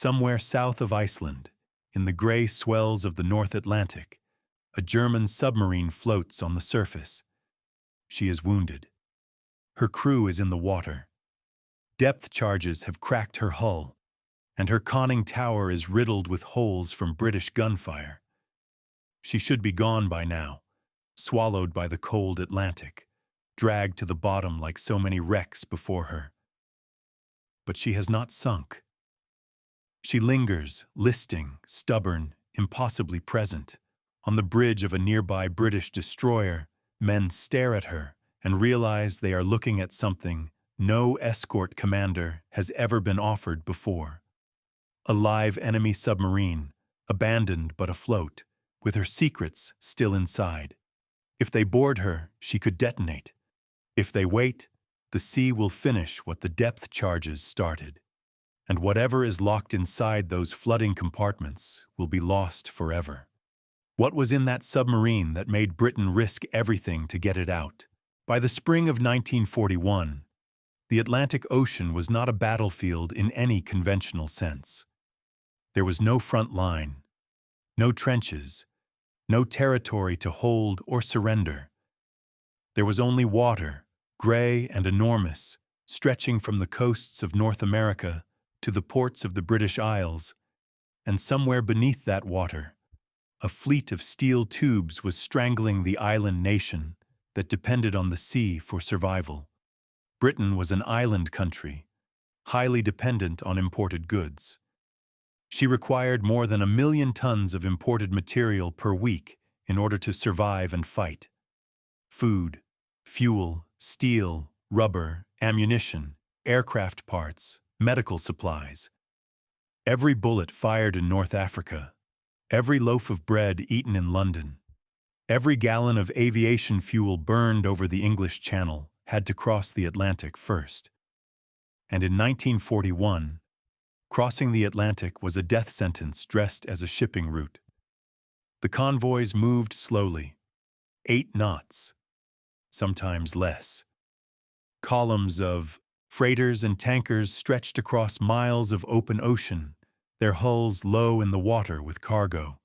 Somewhere south of Iceland, in the gray swells of the North Atlantic, a German submarine floats on the surface. She is wounded. Her crew is in the water. Depth charges have cracked her hull, and her conning tower is riddled with holes from British gunfire. She should be gone by now, swallowed by the cold Atlantic, dragged to the bottom like so many wrecks before her. But she has not sunk. She lingers, listing, stubborn, impossibly present. On the bridge of a nearby British destroyer, men stare at her and realize they are looking at something no escort commander has ever been offered before. A live enemy submarine, abandoned but afloat, with her secrets still inside. If they board her, she could detonate. If they wait, the sea will finish what the depth charges started. And whatever is locked inside those flooding compartments will be lost forever. What was in that submarine that made Britain risk everything to get it out? By the spring of 1941, the Atlantic Ocean was not a battlefield in any conventional sense. There was no front line, no trenches, no territory to hold or surrender. There was only water, gray and enormous, stretching from the coasts of North America to the ports of the British Isles, and somewhere beneath that water, a fleet of steel tubes was strangling the island nation that depended on the sea for survival. Britain was an island country, highly dependent on imported goods. She required more than 1 million tons of imported material per week in order to survive and fight. Food, fuel, steel, rubber, ammunition, aircraft parts, medical supplies. Every bullet fired in North Africa, every loaf of bread eaten in London, every gallon of aviation fuel burned over the English Channel had to cross the Atlantic first. And in 1941, crossing the Atlantic was a death sentence dressed as a shipping route. The convoys moved slowly, 8 knots, sometimes less. Columns of freighters and tankers stretched across miles of open ocean, their hulls low in the water with cargo,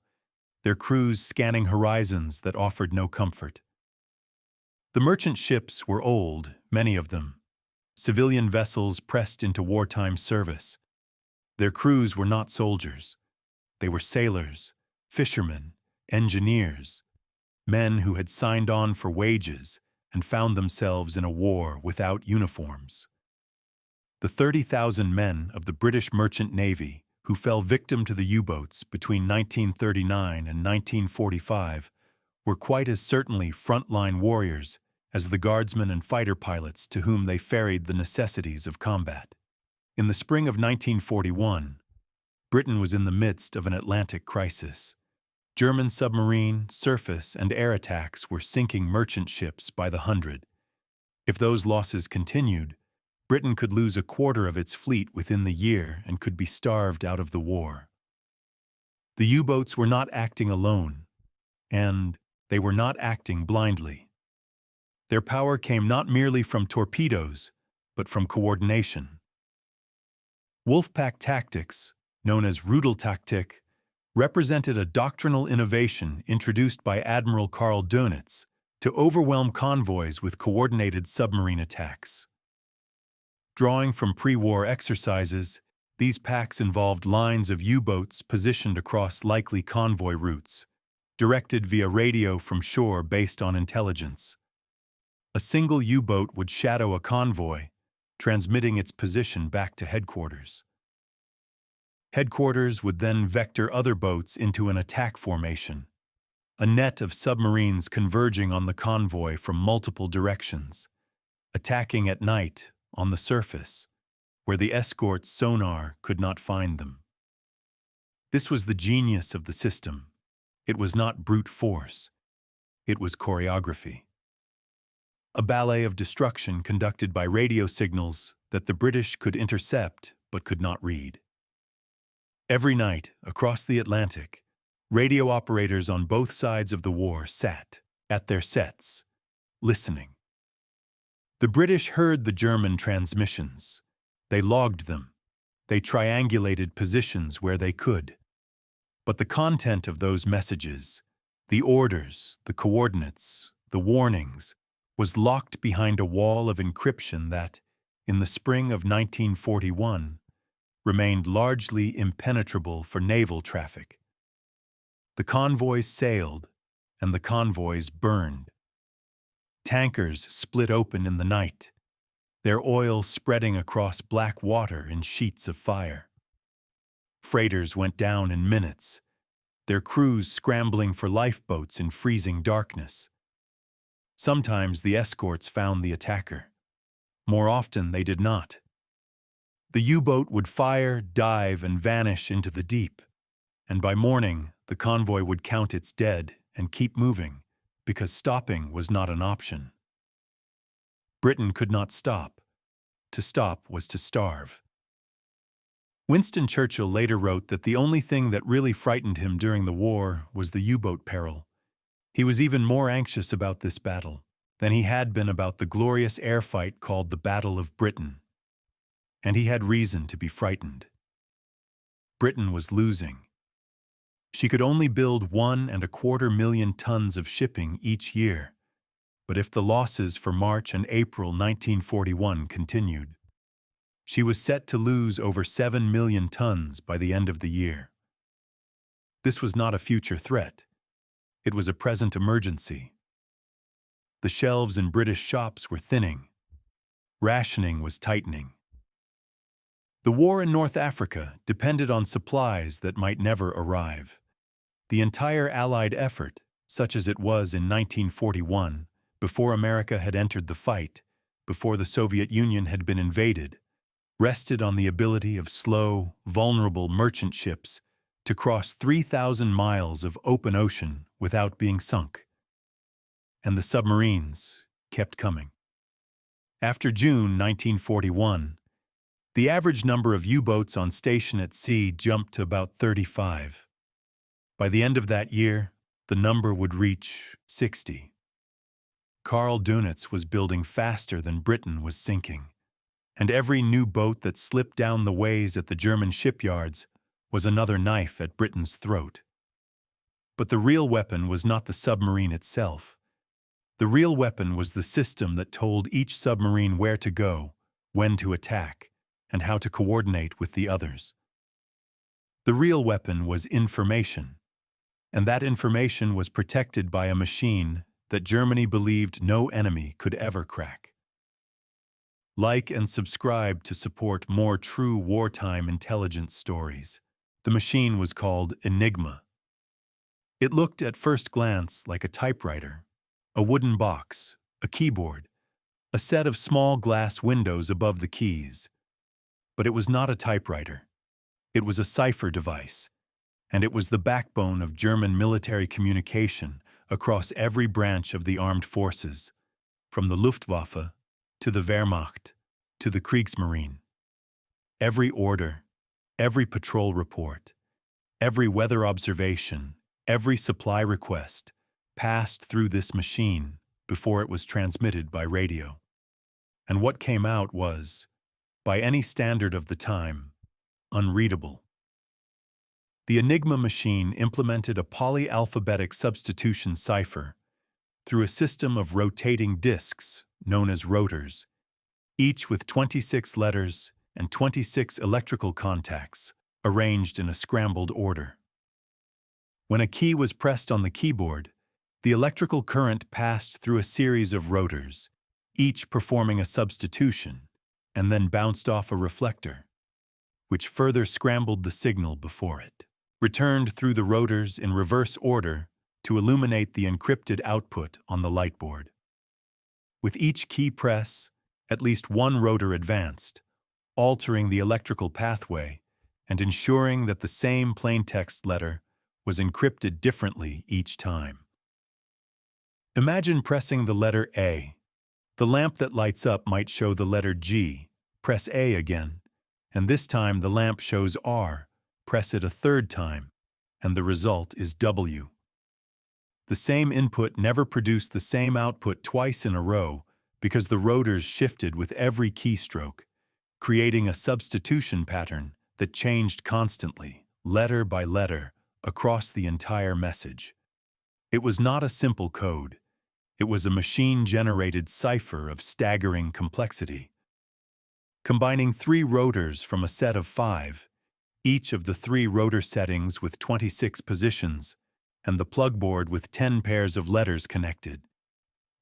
their crews scanning horizons that offered no comfort. The merchant ships were old, many of them, civilian vessels pressed into wartime service. Their crews were not soldiers. They were sailors, fishermen, engineers, men who had signed on for wages and found themselves in a war without uniforms. The 30,000 men of the British Merchant Navy who fell victim to the U-boats between 1939 and 1945 were quite as certainly frontline warriors as the guardsmen and fighter pilots to whom they ferried the necessities of combat. In the spring of 1941, Britain was in the midst of an Atlantic crisis. German submarine, surface, and air attacks were sinking merchant ships by the hundred. If those losses continued, Britain could lose a quarter of its fleet within the year and could be starved out of the war. The U-boats were not acting alone, and they were not acting blindly. Their power came not merely from torpedoes, but from coordination. Wolfpack tactics, known as Rudeltaktik, represented a doctrinal innovation introduced by Admiral Karl Dönitz to overwhelm convoys with coordinated submarine attacks. Drawing from pre-war exercises, these packs involved lines of U-boats positioned across likely convoy routes, directed via radio from shore based on intelligence. A single U-boat would shadow a convoy, transmitting its position back to headquarters. Headquarters would then vector other boats into an attack formation, a net of submarines converging on the convoy from multiple directions, attacking at night on the surface, where the escort's sonar could not find them. This was the genius of the system. It was not brute force. It was choreography. A ballet of destruction conducted by radio signals that the British could intercept but could not read. Every night, across the Atlantic, radio operators on both sides of the war sat at their sets, listening. The British heard the German transmissions. They logged them. They triangulated positions where they could. But the content of those messages, the orders, the coordinates, the warnings, was locked behind a wall of encryption that, in the spring of 1941, remained largely impenetrable for naval traffic. The convoys sailed, and the convoys burned. Tankers split open in the night, their oil spreading across black water in sheets of fire. Freighters went down in minutes, their crews scrambling for lifeboats in freezing darkness. Sometimes the escorts found the attacker. More often they did not. The U-boat would fire, dive, and vanish into the deep, and by morning the convoy would count its dead and keep moving, because stopping was not an option. Britain could not stop. To stop was to starve. Winston Churchill later wrote that the only thing that really frightened him during the war was the U-boat peril. He was even more anxious about this battle than he had been about the glorious air fight called the Battle of Britain. And he had reason to be frightened. Britain was losing. She could only build 1.25 million tons of shipping each year, but if the losses for March and April 1941 continued, she was set to lose over 7 million tons by the end of the year. This was not a future threat. It was a present emergency. The shelves in British shops were thinning. Rationing was tightening. The war in North Africa depended on supplies that might never arrive. The entire Allied effort, such as it was in 1941, before America had entered the fight, before the Soviet Union had been invaded, rested on the ability of slow, vulnerable merchant ships to cross 3,000 miles of open ocean without being sunk. And the submarines kept coming. After June 1941, the average number of U-boats on station at sea jumped to about 35. By the end of that year, the number would reach 60. Karl Dönitz was building faster than Britain was sinking, and every new boat that slipped down the ways at the German shipyards was another knife at Britain's throat. But the real weapon was not the submarine itself. The real weapon was the system that told each submarine where to go, when to attack, and how to coordinate with the others. The real weapon was information, and that information was protected by a machine that Germany believed no enemy could ever crack. Like and subscribe to support more true wartime intelligence stories. The machine was called Enigma. It looked at first glance like a typewriter, a wooden box, a keyboard, a set of small glass windows above the keys. But it was not a typewriter. It was a cipher device, and it was the backbone of German military communication across every branch of the armed forces, from the Luftwaffe to the Wehrmacht to the Kriegsmarine. Every order, every patrol report, every weather observation, every supply request passed through this machine before it was transmitted by radio. And what came out was, by any standard of the time, unreadable. The Enigma machine implemented a polyalphabetic substitution cipher through a system of rotating disks known as rotors, each with 26 letters and 26 electrical contacts arranged in a scrambled order. When a key was pressed on the keyboard, the electrical current passed through a series of rotors, each performing a substitution, and then bounced off a reflector, which further scrambled the signal before it, returned through the rotors in reverse order to illuminate the encrypted output on the lightboard. With each key press, at least one rotor advanced, altering the electrical pathway and ensuring that the same plaintext letter was encrypted differently each time. Imagine pressing the letter A. The lamp that lights up might show the letter G. Press A again, and this time the lamp shows R. Press it a third time, and the result is W. The same input never produced the same output twice in a row because the rotors shifted with every keystroke, creating a substitution pattern that changed constantly, letter by letter, across the entire message. It was not a simple code. It was a machine-generated cipher of staggering complexity. Combining 3 rotors from a set of 5, each of the 3 rotor settings with 26 positions, and the plugboard with 10 pairs of letters connected,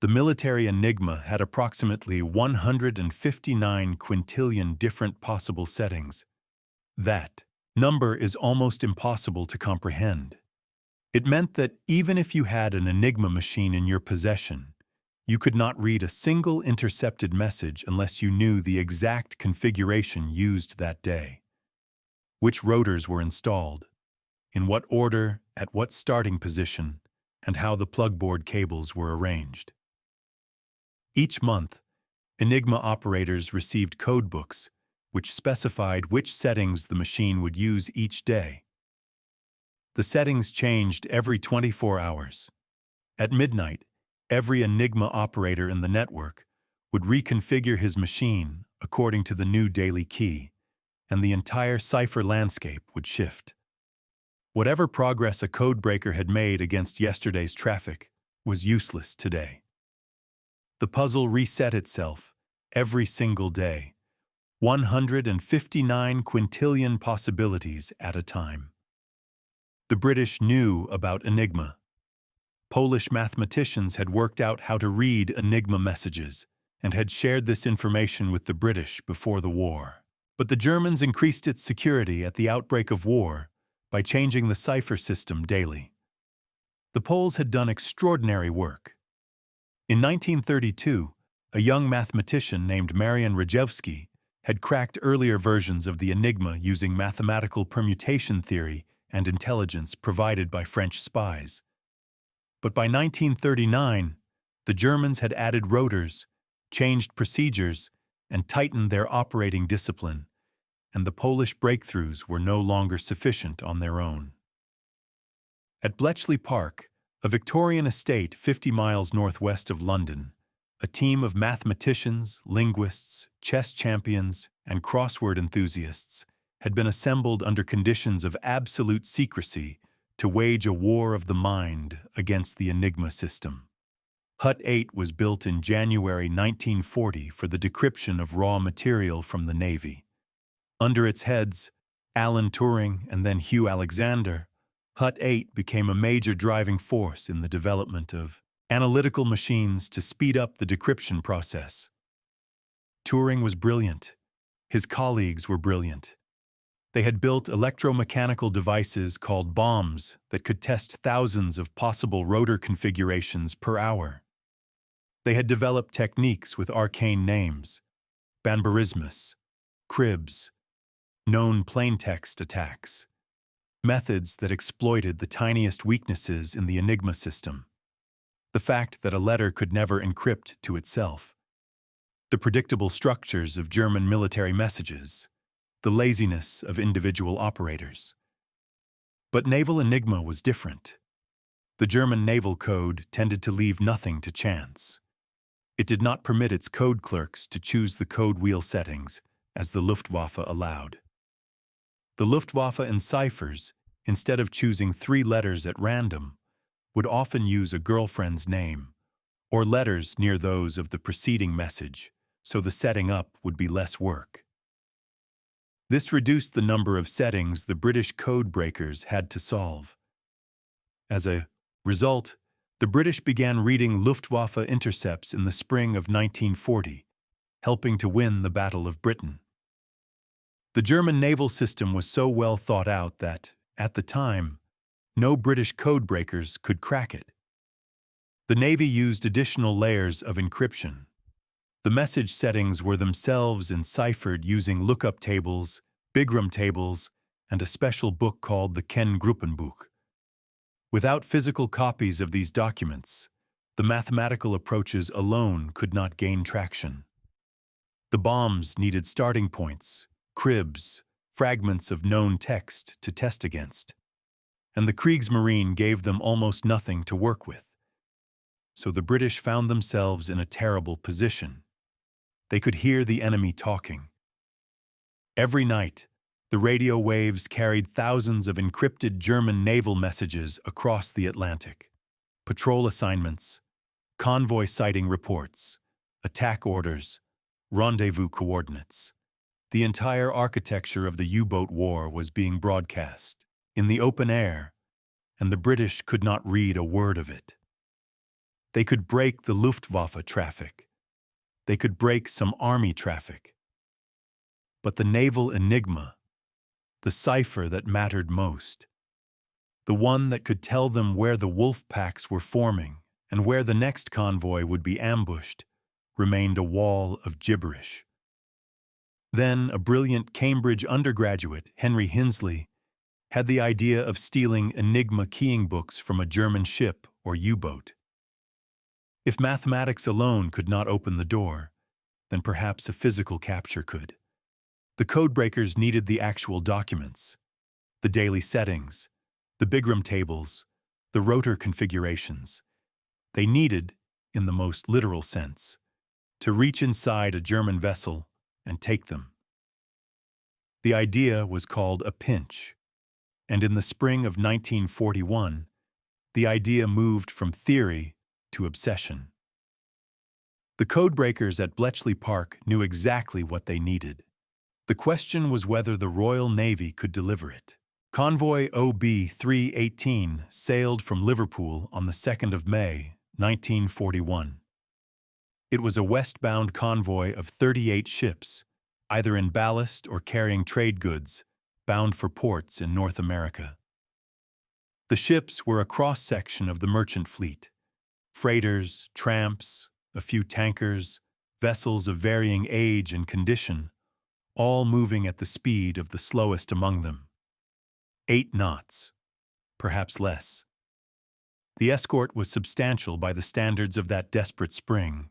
the military Enigma had approximately 159 quintillion different possible settings. That number is almost impossible to comprehend. It meant that even if you had an Enigma machine in your possession, you could not read a single intercepted message unless you knew the exact configuration used that day. Which rotors were installed, in what order, at what starting position, and how the plugboard cables were arranged. Each month, Enigma operators received codebooks which specified which settings the machine would use each day. The settings changed every 24 hours. At midnight, every Enigma operator in the network would reconfigure his machine according to the new daily key, and the entire cipher landscape would shift. Whatever progress a codebreaker had made against yesterday's traffic was useless today. The puzzle reset itself every single day, 159 quintillion possibilities at a time. The British knew about Enigma. Polish mathematicians had worked out how to read Enigma messages and had shared this information with the British before the war. But the Germans increased its security at the outbreak of war by changing the cipher system daily. The Poles had done extraordinary work. In 1932, a young mathematician named Marian Rejewski had cracked earlier versions of the Enigma using mathematical permutation theory and intelligence provided by French spies. But by 1939, the Germans had added rotors, changed procedures, and tightened their operating discipline, and the Polish breakthroughs were no longer sufficient on their own. At Bletchley Park, a Victorian estate 50 miles northwest of London, a team of mathematicians, linguists, chess champions, and crossword enthusiasts had been assembled under conditions of absolute secrecy to wage a war of the mind against the Enigma system. Hut 8 was built in January 1940 for the decryption of raw material from the Navy. Under its heads, Alan Turing and then Hugh Alexander, Hut 8 became a major driving force in the development of analytical machines to speed up the decryption process. Turing was brilliant. His colleagues were brilliant. They had built electromechanical devices called bombs that could test thousands of possible rotor configurations per hour. They had developed techniques with arcane names: Banburismus, cribs, known plaintext attacks, methods that exploited the tiniest weaknesses in the Enigma system. The fact that a letter could never encrypt to itself, the predictable structures of German military messages, the laziness of individual operators. But naval Enigma was different. The German naval code tended to leave nothing to chance. It did not permit its code clerks to choose the code wheel settings, as the Luftwaffe allowed. The Luftwaffe in ciphers, instead of choosing 3 letters at random, would often use a girlfriend's name, or letters near those of the preceding message, so the setting up would be less work. This reduced the number of settings the British code breakers had to solve. As a result, the British began reading Luftwaffe intercepts in the spring of 1940, helping to win the Battle of Britain. The German naval system was so well thought out that, at the time, no British code breakers could crack it. The Navy used additional layers of encryption. The message settings were themselves enciphered using lookup tables, Bigram tables, and a special book called the Kenngruppenbuch. Without physical copies of these documents, the mathematical approaches alone could not gain traction. The bombs needed starting points, cribs, fragments of known text to test against, and the Kriegsmarine gave them almost nothing to work with. So the British found themselves in a terrible position. They could hear the enemy talking. Every night, The radio waves carried thousands of encrypted German naval messages across the Atlantic. Patrol assignments, convoy sighting reports, attack orders, rendezvous coordinates. The entire architecture of the U-boat war was being broadcast in the open air, and the British could not read a word of it. They could break the Luftwaffe traffic. They could break some army traffic. But the naval Enigma, the cipher that mattered most, the one that could tell them where the wolf packs were forming and where the next convoy would be ambushed, remained a wall of gibberish. Then a brilliant Cambridge undergraduate, Henry Hinsley, had the idea of stealing Enigma keying books from a German ship or U-boat. If mathematics alone could not open the door, then perhaps a physical capture could. The codebreakers needed the actual documents, the daily settings, the bigram tables, the rotor configurations. They needed, in the most literal sense, to reach inside a German vessel and take them. The idea was called a pinch, and in the spring of 1941, the idea moved from theory to obsession. The codebreakers at Bletchley Park knew exactly what they needed. The question was whether the Royal Navy could deliver it. Convoy OB-318 sailed from Liverpool on the 2nd of May, 1941. It was a westbound convoy of 38 ships, either in ballast or carrying trade goods, bound for ports in North America. The ships were a cross-section of the merchant fleet: freighters, tramps, a few tankers, vessels of varying age and condition, all moving at the speed of the slowest among them. 8 knots, perhaps less. The escort was substantial by the standards of that desperate spring.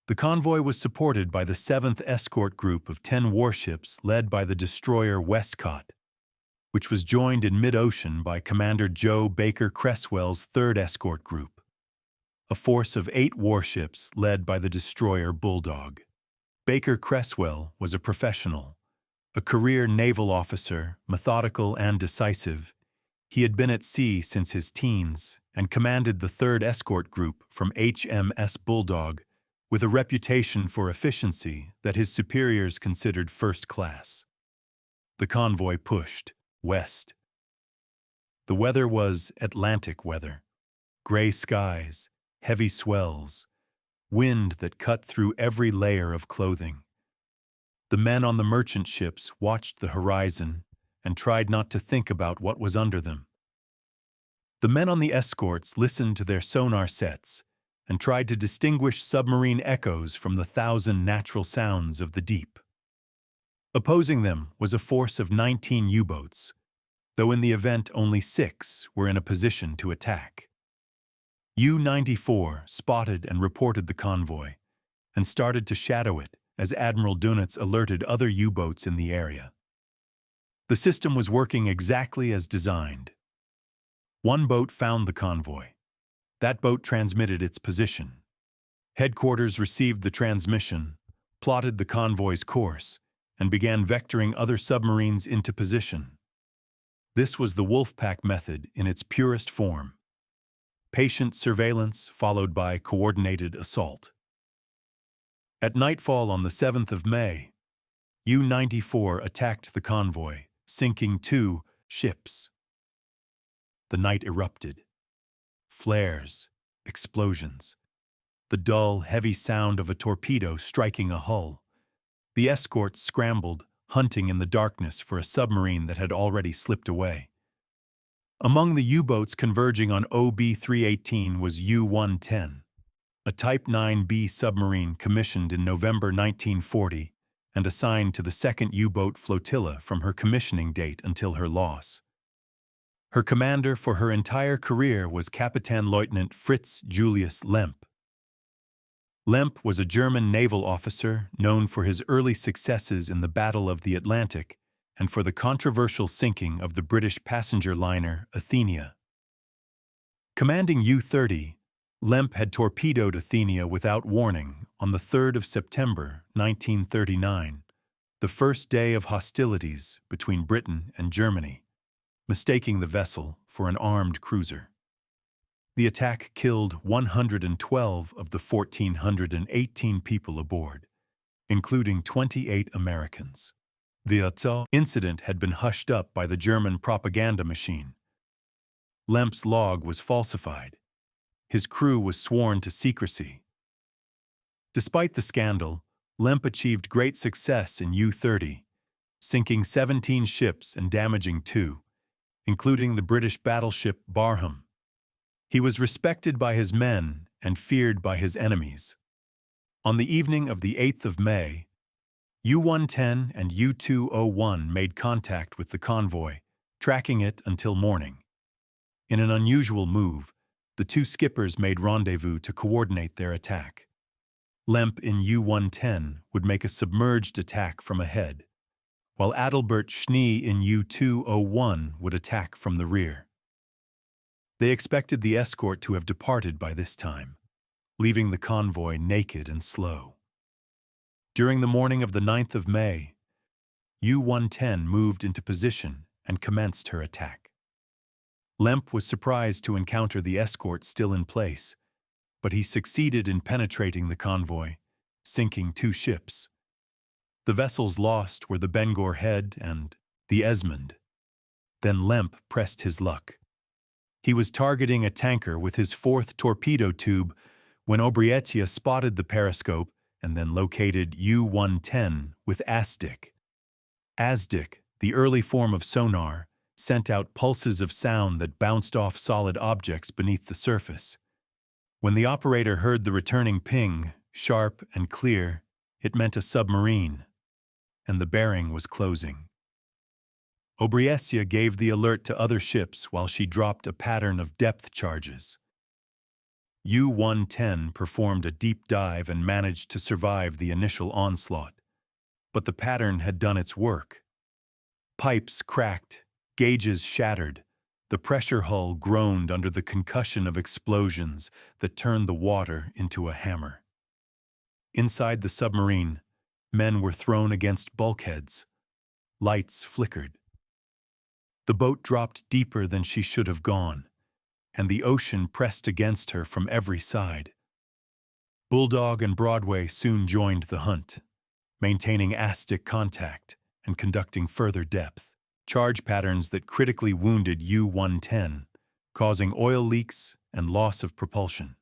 The convoy was supported by the 7th Escort Group of 10 warships led by the destroyer Westcott, which was joined in mid-ocean by Commander Joe Baker Creswell's 3rd Escort Group, a force of 8 warships led by the destroyer Bulldog. Baker Creswell was a professional, a career naval officer, methodical and decisive. He had been at sea since his teens and commanded the 3rd Escort Group from HMS Bulldog with a reputation for efficiency that his superiors considered first class. The convoy pushed west. The weather was Atlantic weather: gray skies, heavy swells, wind that cut through every layer of clothing. The men on the merchant ships watched the horizon and tried not to think about what was under them. The men on the escorts listened to their sonar sets and tried to distinguish submarine echoes from the 1,000 natural sounds of the deep. Opposing them was a force of 19 U-boats, though in the event only 6 were in a position to attack. U-94 spotted and reported the convoy and started to shadow it as Admiral Dunitz alerted other U-boats in the area. The system was working exactly as designed. One boat found the convoy. That boat transmitted its position. Headquarters received the transmission, plotted the convoy's course, and began vectoring other submarines into position. This was the Wolfpack method in its purest form: patient surveillance followed by coordinated assault. At nightfall on the 7th of May, U-94 attacked the convoy, sinking 2 ships. The night erupted. Flares, explosions, the dull, heavy sound of a torpedo striking a hull. The escorts scrambled, hunting in the darkness for a submarine that had already slipped away. Among the U-boats converging on OB-318 was U-110, a Type 9B submarine commissioned in November 1940 and assigned to the 2nd U-boat flotilla from her commissioning date until her loss. Her commander for her entire career was Kapitänleutnant Fritz Julius Lemp. Lemp was a German naval officer known for his early successes in the Battle of the Atlantic and for the controversial sinking of the British passenger liner Athenia. Commanding U-30, Lemp had torpedoed Athenia without warning on the 3rd of September, 1939, the first day of hostilities between Britain and Germany, mistaking the vessel for an armed cruiser. The attack killed 112 of the 1,418 people aboard, including 28 Americans. The incident had been hushed up by the German propaganda machine. Lemp's log was falsified. His crew was sworn to secrecy. Despite the scandal, Lemp achieved great success in U-30, sinking 17 ships and damaging 2, including the British battleship Barham. He was respected by his men and feared by his enemies. On the evening of the 8th of May, U-110 and U-201 made contact with the convoy, tracking it until morning. In an unusual move, the two skippers made rendezvous to coordinate their attack. Lemp in U-110 would make a submerged attack from ahead, while Adalbert Schnee in U-201 would attack from the rear. They expected the escort to have departed by this time, leaving the convoy naked and slow. During the morning of the 9th of May, U-110 moved into position and commenced her attack. Lemp was surprised to encounter the escort still in place, but he succeeded in penetrating the convoy, sinking 2 ships. The vessels lost were the Bangor Head and the Esmond. Then Lemp pressed his luck. He was targeting a tanker with his 4th torpedo tube when WWII spotted the periscope and then located U-110 with ASDIC. ASDIC, the early form of sonar, sent out pulses of sound that bounced off solid objects beneath the surface. When the operator heard the returning ping, sharp and clear, it meant a submarine, and the bearing was closing. WWII gave the alert to other ships while she dropped a pattern of depth charges. U-110 performed a deep dive and managed to survive the initial onslaught, but the pattern had done its work. Pipes cracked, gauges shattered, the pressure hull groaned under the concussion of explosions that turned the water into a hammer. Inside the submarine, men were thrown against bulkheads. Lights flickered. The boat dropped deeper than she should have gone, and the ocean pressed against her from every side. Bulldog and Broadway soon joined the hunt, maintaining ASDIC contact and conducting further depth charge patterns that critically wounded U-110, causing oil leaks and loss of propulsion.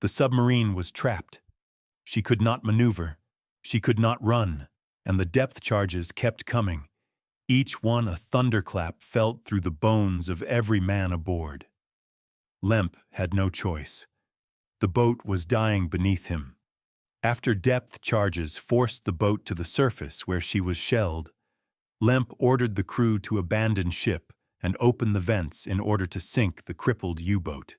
The submarine was trapped. She could not maneuver, she could not run, and the depth charges kept coming, each one a thunderclap felt through the bones of every man aboard. Lemp had no choice. The boat was dying beneath him. After depth charges forced the boat to the surface where she was shelled, Lemp ordered the crew to abandon ship and open the vents in order to sink the crippled U-boat.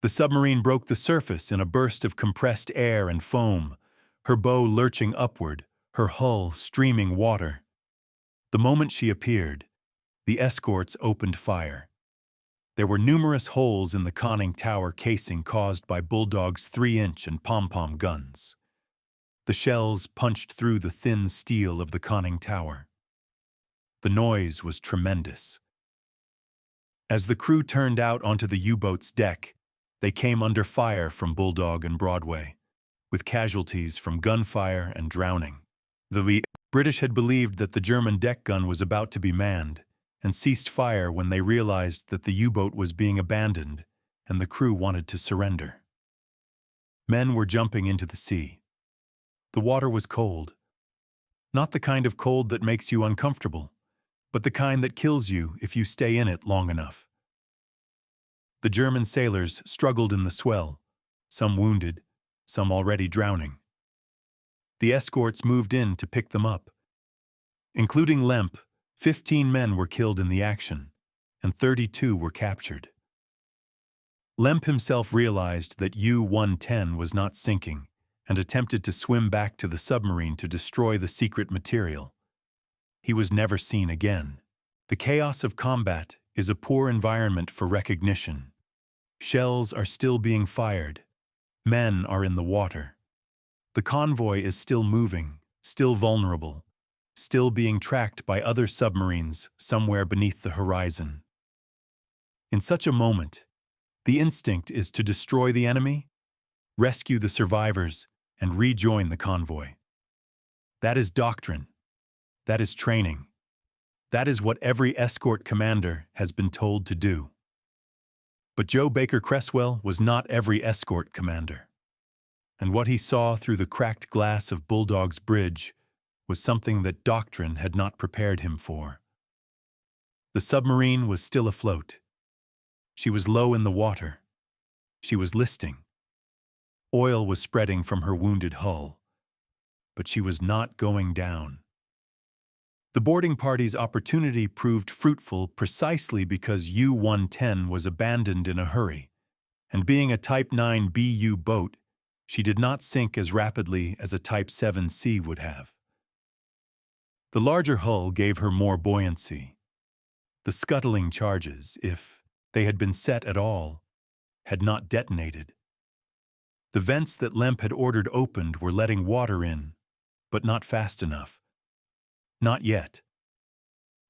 The submarine broke the surface in a burst of compressed air and foam, her bow lurching upward, her hull streaming water. The moment she appeared, the escorts opened fire. There were numerous holes in the conning tower casing caused by Bulldog's 3-inch and pom-pom guns. The shells punched through the thin steel of the conning tower. The noise was tremendous. As the crew turned out onto the U-boat's deck, they came under fire from Bulldog and Broadway, with casualties from gunfire and drowning. The British had believed that the German deck gun was about to be manned, and ceased fire when they realized that the U-boat was being abandoned and the crew wanted to surrender. Men were jumping into the sea. The water was cold. Not the kind of cold that makes you uncomfortable, but the kind that kills you if you stay in it long enough. The German sailors struggled in the swell, some wounded, some already drowning. The escorts moved in to pick them up. Including Lemp, 15 men were killed in the action, and 32 were captured. Lemp himself realized that U-110 was not sinking and attempted to swim back to the submarine to destroy the secret material. He was never seen again. The chaos of combat is a poor environment for recognition. Shells are still being fired. Men are in the water. The convoy is still moving, still vulnerable, still being tracked by other submarines somewhere beneath the horizon. In such a moment, the instinct is to destroy the enemy, rescue the survivors, and rejoin the convoy. That is doctrine. That is training. That is what every escort commander has been told to do. But Joe Baker Creswell was not every escort commander. And what he saw through the cracked glass of Bulldog's bridge was something that doctrine had not prepared him for. The submarine was still afloat. She was low in the water. She was listing. Oil was spreading from her wounded hull. But she was not going down. The boarding party's opportunity proved fruitful precisely because U-110 was abandoned in a hurry, and being a Type 9B U-boat, she did not sink as rapidly as a Type 7C would have. The larger hull gave her more buoyancy. The scuttling charges, if they had been set at all, had not detonated. The vents that Lemp had ordered opened were letting water in, but not fast enough. Not yet.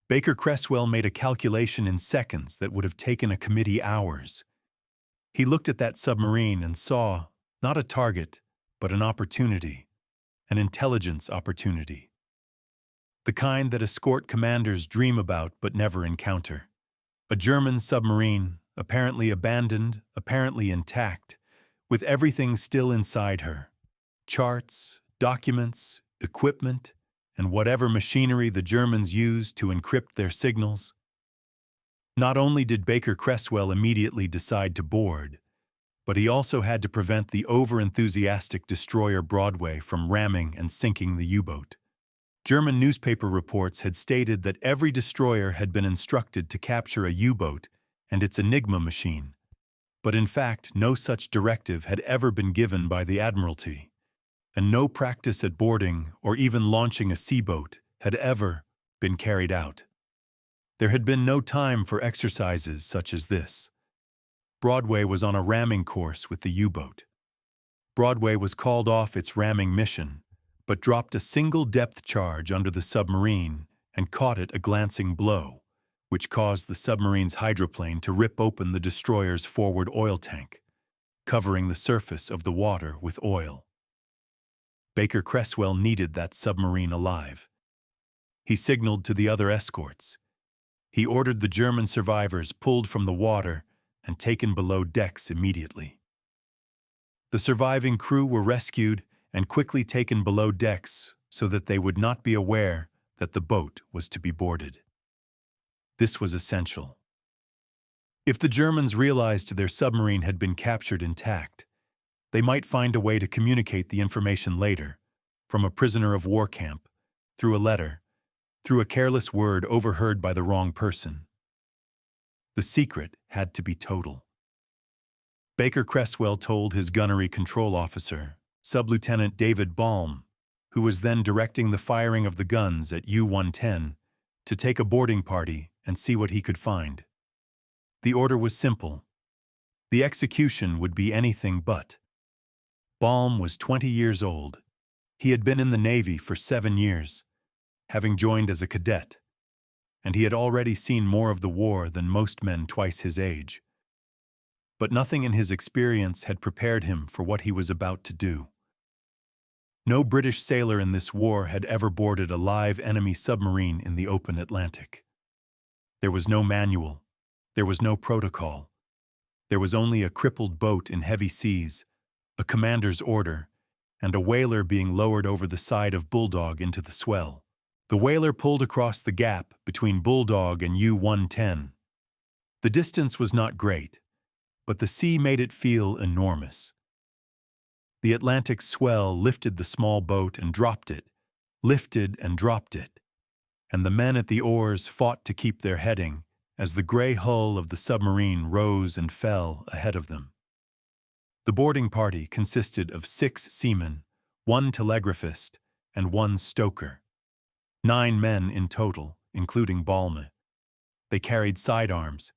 Baker Creswell made a calculation in seconds that would have taken a committee hours. He looked at that submarine and saw not a target, but an opportunity, an intelligence opportunity. The kind that escort commanders dream about but never encounter. A German submarine, apparently abandoned, apparently intact, with everything still inside her. Charts, documents, equipment, and whatever machinery the Germans used to encrypt their signals. Not only did Baker Creswell immediately decide to board, but he also had to prevent the over-enthusiastic destroyer Broadway from ramming and sinking the U-boat. German newspaper reports had stated that every destroyer had been instructed to capture a U-boat and its Enigma machine, but in fact no such directive had ever been given by the Admiralty, and no practice at boarding or even launching a sea-boat had ever been carried out. There had been no time for exercises such as this. Broadway was on a ramming course with the U-boat. Broadway was called off its ramming mission, but dropped a single depth charge under the submarine and caught it a glancing blow, which caused the submarine's hydroplane to rip open the destroyer's forward oil tank, covering the surface of the water with oil. Baker Creswell needed that submarine alive. He signaled to the other escorts. He ordered the German survivors pulled from the water and taken below decks immediately. The surviving crew were rescued and quickly taken below decks so that they would not be aware that the boat was to be boarded. This was essential. If the Germans realized their submarine had been captured intact, they might find a way to communicate the information later, from a prisoner of war camp, through a letter, through a careless word overheard by the wrong person. The secret had to be total. Baker Creswell told his gunnery control officer, Sub-Lieutenant David Balme, who was then directing the firing of the guns at U-110, to take a boarding party and see what he could find. The order was simple. The execution would be anything but. Balme was 20 years old. He had been in the Navy for 7 years, having joined as a cadet, and he had already seen more of the war than most men twice his age. But nothing in his experience had prepared him for what he was about to do. No British sailor in this war had ever boarded a live enemy submarine in the open Atlantic. There was no manual. There was no protocol. There was only a crippled boat in heavy seas, a commander's order, and a whaler being lowered over the side of Bulldog into the swell. The whaler pulled across the gap between Bulldog and U-110. The distance was not great, but the sea made it feel enormous. The Atlantic swell lifted the small boat and dropped it, lifted and dropped it, and the men at the oars fought to keep their heading as the gray hull of the submarine rose and fell ahead of them. The boarding party consisted of 6 seamen, 1 telegraphist, and 1 stoker. 9 men in total, including Balme. They carried sidearms.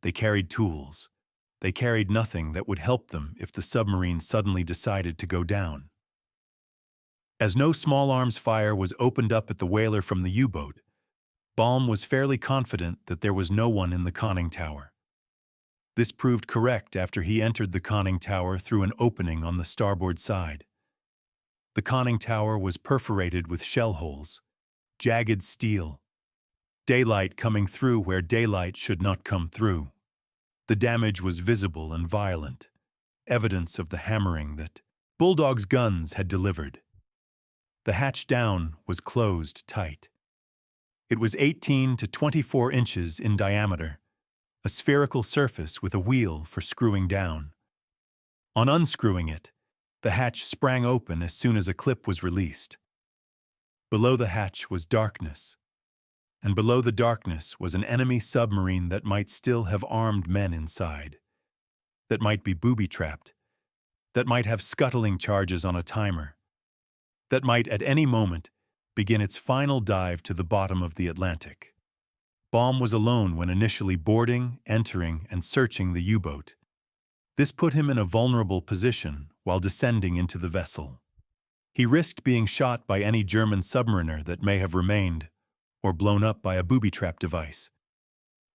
They carried tools. They carried nothing that would help them if the submarine suddenly decided to go down. As no small arms fire was opened up at the whaler from the U-boat, Balme was fairly confident that there was no one in the conning tower. This proved correct after he entered the conning tower through an opening on the starboard side. The conning tower was perforated with shell holes, jagged steel, daylight coming through where daylight should not come through. The damage was visible and violent, evidence of the hammering that Bulldog's guns had delivered. The hatch down was closed tight. It was 18 to 24 inches in diameter, a spherical surface with a wheel for screwing down. On unscrewing it, the hatch sprang open as soon as a clip was released. Below the hatch was darkness, and below the darkness was an enemy submarine that might still have armed men inside, that might be booby-trapped, that might have scuttling charges on a timer, that might at any moment begin its final dive to the bottom of the Atlantic. Balme was alone when initially boarding, entering, and searching the U-boat. This put him in a vulnerable position while descending into the vessel. He risked being shot by any German submariner that may have remained, or blown up by a booby-trap device.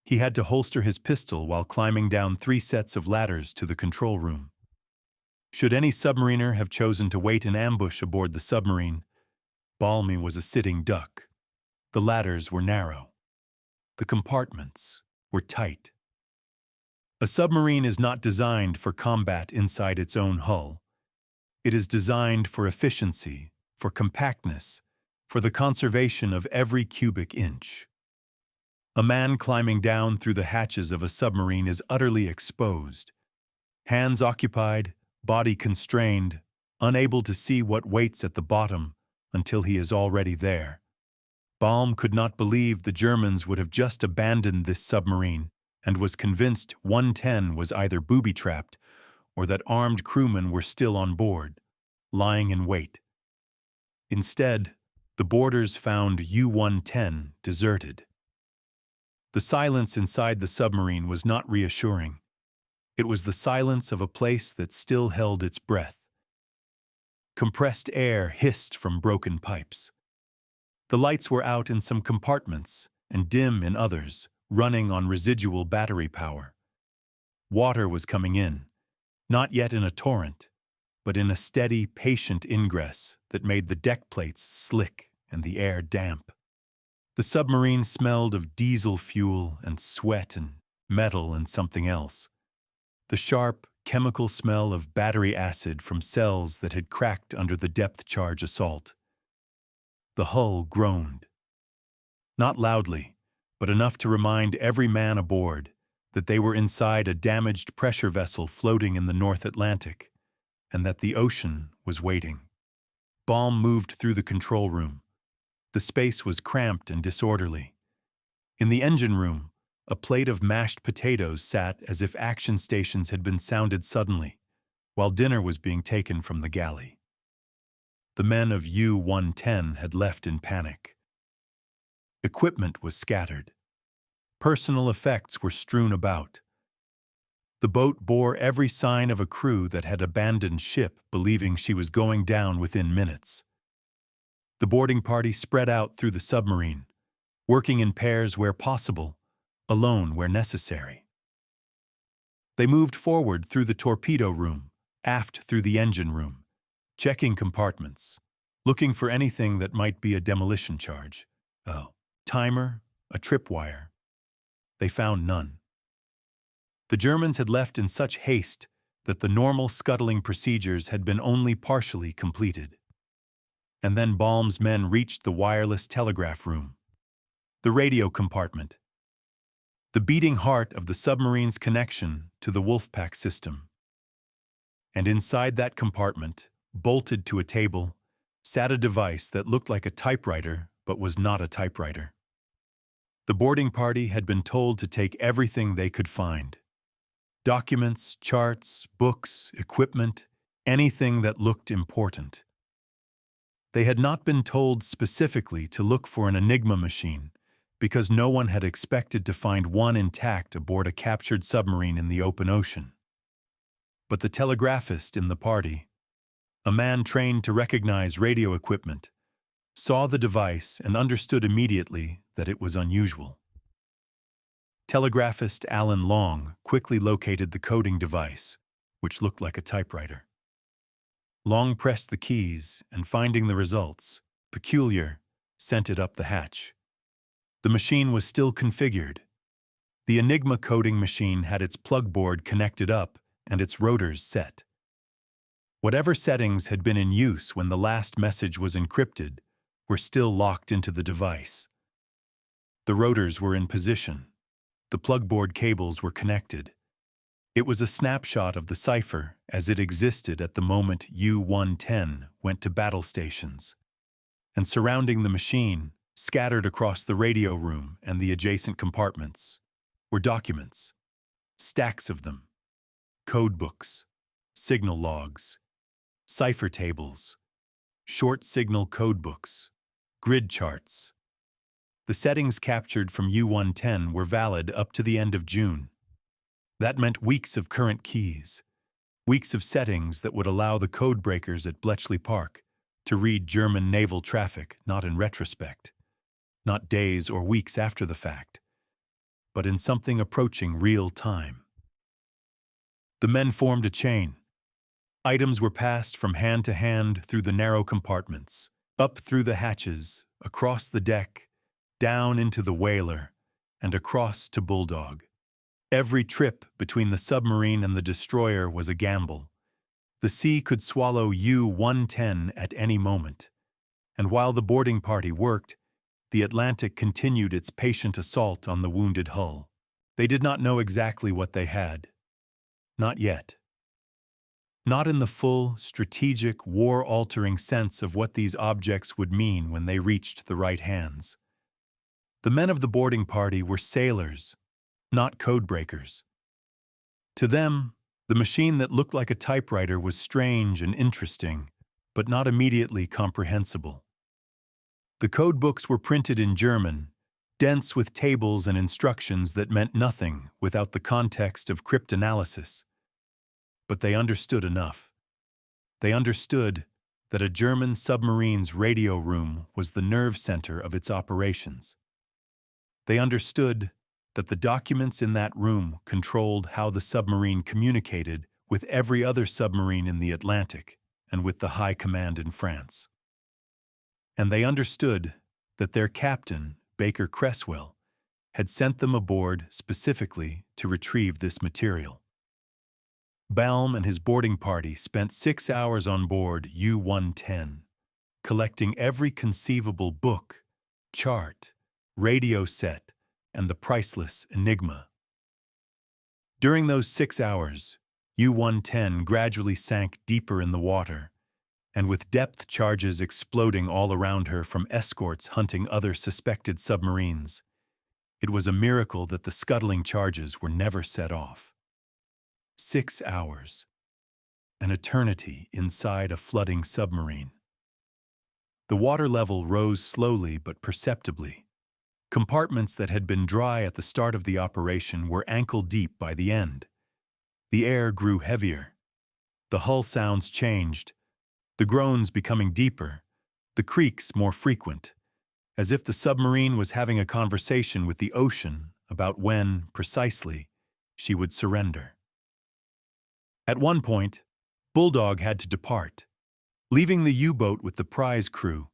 He had to holster his pistol while climbing down 3 sets of ladders to the control room. Should any submariner have chosen to wait in ambush aboard the submarine, Balme was a sitting duck. The ladders were narrow. The compartments were tight. A submarine is not designed for combat inside its own hull. It is designed for efficiency, for compactness, for the conservation of every cubic inch. A man climbing down through the hatches of a submarine is utterly exposed, hands occupied, body constrained, unable to see what waits at the bottom until he is already there. Balme could not believe the Germans would have just abandoned this submarine and was convinced 110 was either booby-trapped or that armed crewmen were still on board, lying in wait. Instead, the boarders found U-110 deserted. The silence inside the submarine was not reassuring. It was the silence of a place that still held its breath. Compressed air hissed from broken pipes. The lights were out in some compartments and dim in others, running on residual battery power. Water was coming in, not yet in a torrent, but in a steady, patient ingress that made the deck plates slick and the air damp. The submarine smelled of diesel fuel and sweat and metal and something else. The sharp, chemical smell of battery acid from cells that had cracked under the depth charge assault. The hull groaned. Not loudly, but enough to remind every man aboard that they were inside a damaged pressure vessel floating in the North Atlantic, and that the ocean was waiting. Balme moved through the control room. The space was cramped and disorderly. In the engine room, a plate of mashed potatoes sat as if action stations had been sounded suddenly, while dinner was being taken from the galley. The men of U-110 had left in panic. Equipment was scattered. Personal effects were strewn about. The boat bore every sign of a crew that had abandoned ship, believing she was going down within minutes. The boarding party spread out through the submarine, working in pairs where possible, alone where necessary. They moved forward through the torpedo room, aft through the engine room, checking compartments, looking for anything that might be a demolition charge. A timer, a tripwire. They found none. The Germans had left in such haste that the normal scuttling procedures had been only partially completed. And then Balme's men reached the wireless telegraph room, the radio compartment, the beating heart of the submarine's connection to the Wolfpack system. And inside that compartment, bolted to a table, sat a device that looked like a typewriter but was not a typewriter. The boarding party had been told to take everything they could find. Documents, charts, books, equipment, anything that looked important. They had not been told specifically to look for an Enigma machine because no one had expected to find one intact aboard a captured submarine in the open ocean. But the telegraphist in the party, A man trained to recognize radio equipment saw the device and understood immediately that it was unusual. Telegraphist Alan Long quickly located the coding device, which looked like a typewriter. Long pressed the keys and, finding the results peculiar, sent it up the hatch. The machine was still configured. The Enigma coding machine had its plug board connected up and its rotors set. Whatever settings had been in use when the last message was encrypted were still locked into the device. The rotors were in position. The plug board cables were connected. It was a snapshot of the cipher as it existed at the moment U-110 went to battle stations. And surrounding the machine, scattered across the radio room and the adjacent compartments, were documents, stacks of them, codebooks, signal logs, cipher tables, short signal codebooks, grid charts. The settings captured from U-110 were valid up to the end of June. That meant weeks of current keys, weeks of settings that would allow the code breakers at Bletchley Park to read German naval traffic not in retrospect, not days or weeks after the fact, but in something approaching real time. The men formed a chain. Items were passed from hand to hand through the narrow compartments, up through the hatches, across the deck, down into the whaler, and across to Bulldog. Every trip between the submarine and the destroyer was a gamble. The sea could swallow U-110 at any moment. And while the boarding party worked, the Atlantic continued its patient assault on the wounded hull. They did not know exactly what they had. Not yet. Not in the full, strategic, war-altering sense of what these objects would mean when they reached the right hands. The men of the boarding party were sailors, not codebreakers. To them, the machine that looked like a typewriter was strange and interesting, but not immediately comprehensible. The codebooks were printed in German, dense with tables and instructions that meant nothing without the context of cryptanalysis. But they understood enough. They understood that a German submarine's radio room was the nerve center of its operations. They understood that the documents in that room controlled how the submarine communicated with every other submarine in the Atlantic and with the High Command in France. And they understood that their captain, Baker Cresswell, had sent them aboard specifically to retrieve this material. Balme and his boarding party spent 6 hours on board U-110, collecting every conceivable book, chart, radio set, and the priceless Enigma. During those 6 hours, U-110 gradually sank deeper in the water, and with depth charges exploding all around her from escorts hunting other suspected submarines, it was a miracle that the scuttling charges were never set off. 6 hours. An eternity inside a flooding submarine. The water level rose slowly but perceptibly. Compartments that had been dry at the start of the operation were ankle-deep by the end. The air grew heavier. The hull sounds changed, the groans becoming deeper, the creaks more frequent, as if the submarine was having a conversation with the ocean about when, precisely, she would surrender. At one point, Bulldog had to depart, leaving the U-boat with the prize crew,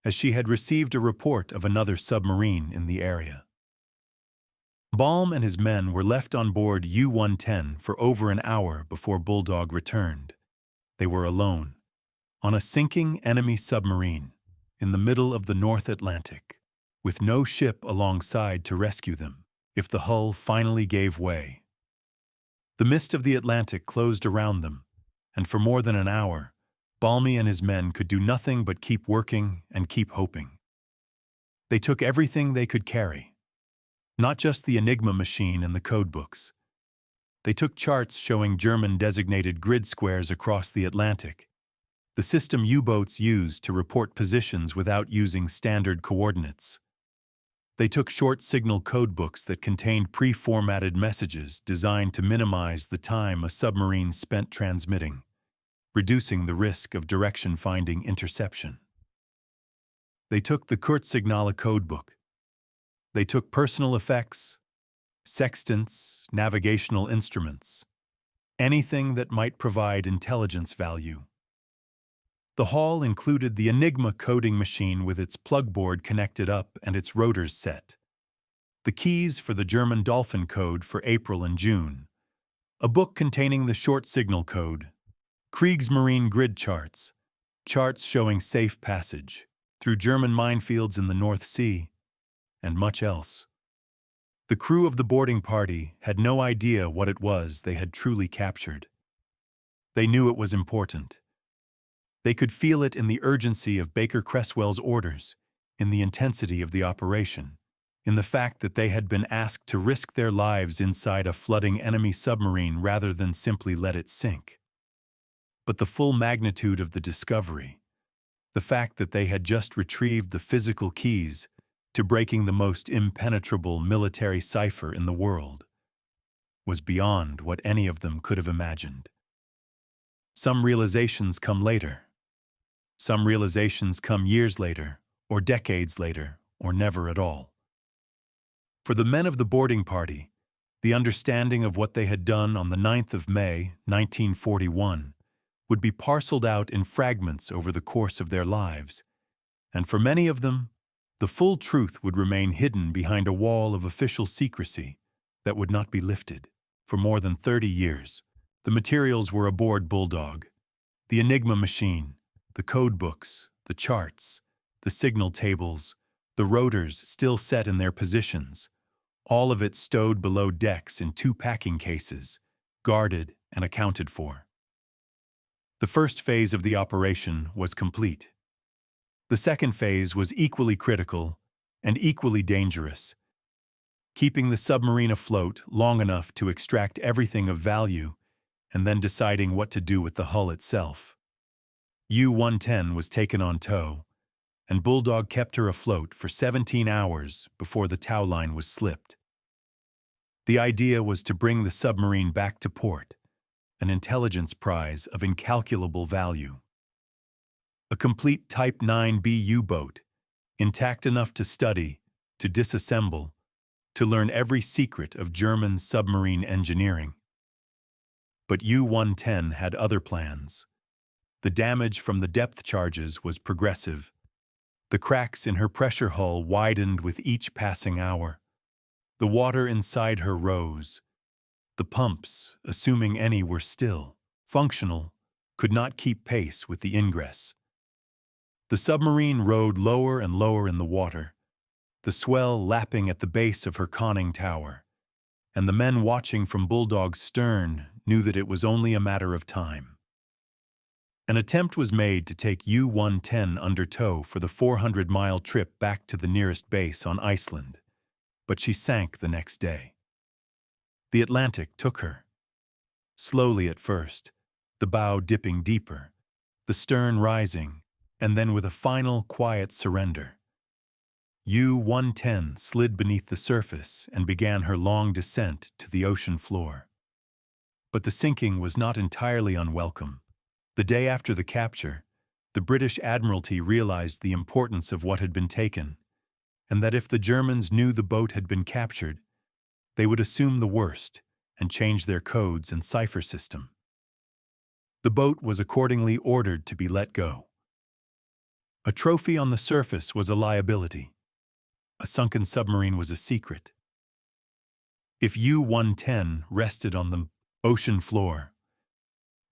as she had received a report of another submarine in the area. Balme and his men were left on board U-110 for over an hour before Bulldog returned. They were alone, on a sinking enemy submarine, in the middle of the North Atlantic, with no ship alongside to rescue them if the hull finally gave way. The mist of the Atlantic closed around them, and for more than an hour, Balme and his men could do nothing but keep working and keep hoping. They took everything they could carry, not just the Enigma machine and the codebooks. They took charts showing German-designated grid squares across the Atlantic, the system U-boats used to report positions without using standard coordinates. They took short-signal codebooks that contained pre-formatted messages designed to minimize the time a submarine spent transmitting, reducing the risk of direction-finding interception. They took the Kurzsignale codebook. They took personal effects, sextants, navigational instruments, anything that might provide intelligence value. The haul included the Enigma coding machine with its plug board connected up and its rotors set, the keys for the German Dolphin code for April and June, a book containing the short signal code, Kriegsmarine grid charts, charts showing safe passage through German minefields in the North Sea, and much else. The crew of the boarding party had no idea what it was they had truly captured. They knew it was important. They could feel it in the urgency of Baker Cresswell's orders, in the intensity of the operation, in the fact that they had been asked to risk their lives inside a flooding enemy submarine rather than simply let it sink. But the full magnitude of the discovery, the fact that they had just retrieved the physical keys to breaking the most impenetrable military cipher in the world, was beyond what any of them could have imagined. Some realizations come later. Some realizations come years later, or decades later, or never at all. For the men of the boarding party, the understanding of what they had done on the 9th of May, 1941, would be parceled out in fragments over the course of their lives, and for many of them, the full truth would remain hidden behind a wall of official secrecy that would not be lifted. For more than 30 years, the materials were aboard Bulldog, the Enigma machine, the codebooks, the charts, the signal tables, the rotors still set in their positions, all of it stowed below decks in 2 packing cases, guarded and accounted for. The first phase of the operation was complete. The second phase was equally critical and equally dangerous, keeping the submarine afloat long enough to extract everything of value and then deciding what to do with the hull itself. U-110 was taken on tow, and Bulldog kept her afloat for 17 hours before the tow line was slipped. The idea was to bring the submarine back to port, an intelligence prize of incalculable value. A complete Type 9B U-boat, intact enough to study, to disassemble, to learn every secret of German submarine engineering. But U-110 had other plans. The damage from the depth charges was progressive. The cracks in her pressure hull widened with each passing hour. The water inside her rose. The pumps, assuming any were still functional, could not keep pace with the ingress. The submarine rode lower and lower in the water, the swell lapping at the base of her conning tower, and the men watching from Bulldog's stern knew that it was only a matter of time. An attempt was made to take U-110 under tow for the 400-mile trip back to the nearest base on Iceland, but she sank the next day. The Atlantic took her. Slowly at first, the bow dipping deeper, the stern rising, and then with a final quiet surrender. U-110 slid beneath the surface and began her long descent to the ocean floor. But the sinking was not entirely unwelcome. The day after the capture, the British Admiralty realized the importance of what had been taken, and that if the Germans knew the boat had been captured, they would assume the worst and change their codes and cipher system. The boat was accordingly ordered to be let go. A trophy on the surface was a liability. A sunken submarine was a secret. If U-110 rested on the ocean floor,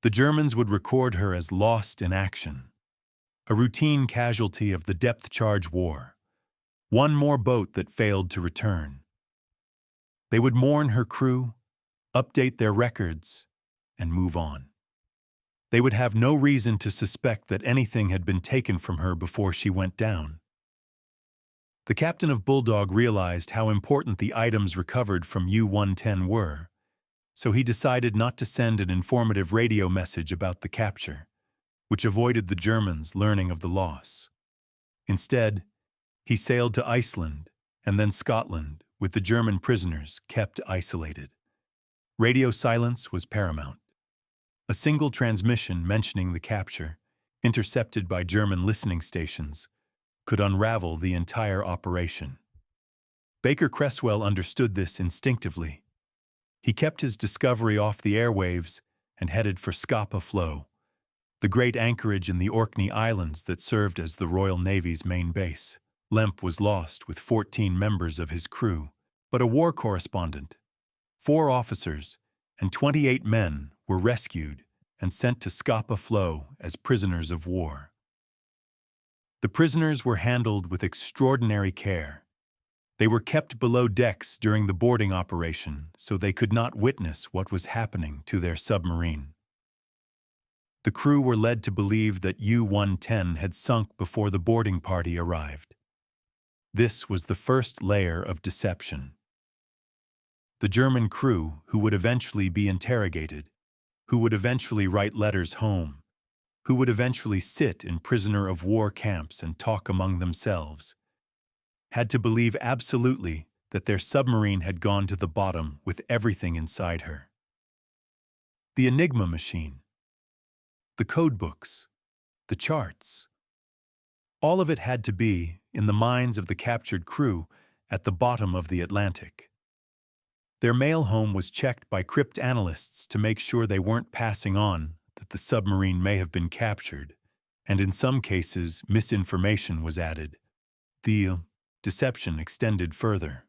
the Germans would record her as lost in action, a routine casualty of the depth charge war, one more boat that failed to return. They would mourn her crew, update their records, and move on. They would have no reason to suspect that anything had been taken from her before she went down. The captain of Bulldog realized how important the items recovered from U-110 were, so he decided not to send an informative radio message about the capture, which avoided the Germans learning of the loss. Instead, he sailed to Iceland and then Scotland with the German prisoners kept isolated. Radio silence was paramount. A single transmission mentioning the capture, intercepted by German listening stations, could unravel the entire operation. Baker Creswell understood this instinctively. He kept his discovery off the airwaves and headed for Scapa Flow, the great anchorage in the Orkney Islands that served as the Royal Navy's main base. Lemp was lost with 14 members of his crew, but a war correspondent, 4 officers, and 28 men were rescued and sent to Scapa Flow as prisoners of war. The prisoners were handled with extraordinary care. They were kept below decks during the boarding operation so they could not witness what was happening to their submarine. The crew were led to believe that U-110 had sunk before the boarding party arrived. This was the first layer of deception. The German crew, who would eventually be interrogated, who would eventually write letters home, who would eventually sit in prisoner of war camps and talk among themselves, had to believe absolutely that their submarine had gone to the bottom with everything inside her. The Enigma machine, the codebooks, the charts. All of it had to be, in the minds of the captured crew, at the bottom of the Atlantic. Their mail home was checked by cryptanalysts to make sure they weren't passing on that the submarine may have been captured, and in some cases misinformation was added. The deception extended further.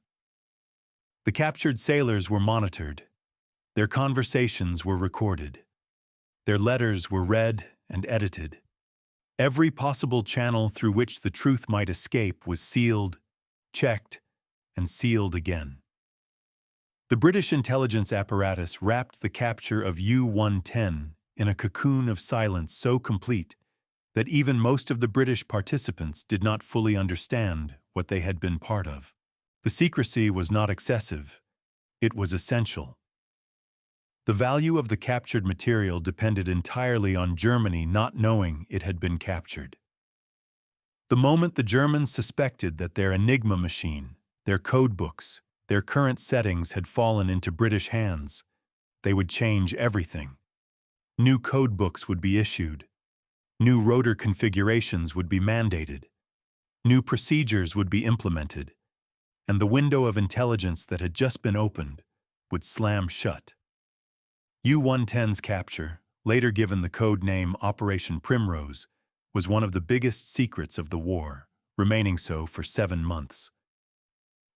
The captured sailors were monitored. Their conversations were recorded. Their letters were read and edited. Every possible channel through which the truth might escape was sealed, checked, and sealed again. The British intelligence apparatus wrapped the capture of U-110 in a cocoon of silence so complete that even most of the British participants did not fully understand what they had been part of. The secrecy was not excessive. It was essential. The value of the captured material depended entirely on Germany not knowing it had been captured. The moment the Germans suspected that their Enigma machine, their codebooks, their current settings had fallen into British hands, they would change everything. New codebooks would be issued. New rotor configurations would be mandated. New procedures would be implemented. And the window of intelligence that had just been opened would slam shut. U-110's capture, later given the code name Operation Primrose, was one of the biggest secrets of the war, remaining so for 7 months.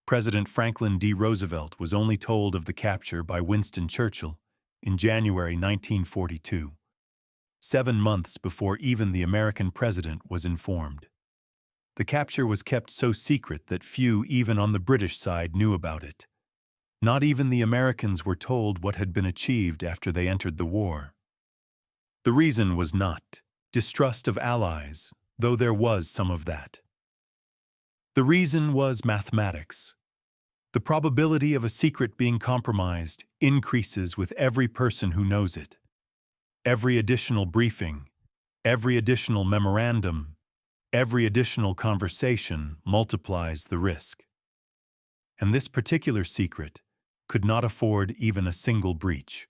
President Franklin D. Roosevelt was only told of the capture by Winston Churchill in January 1942, 7 months before even the American president was informed. The capture was kept so secret that few, even on the British side, knew about it. Not even the Americans were told what had been achieved after they entered the war. The reason was not distrust of allies, though there was some of that. The reason was mathematics. The probability of a secret being compromised increases with every person who knows it. Every additional briefing, every additional memorandum, every additional conversation multiplies the risk. And this particular secret could not afford even a single breach.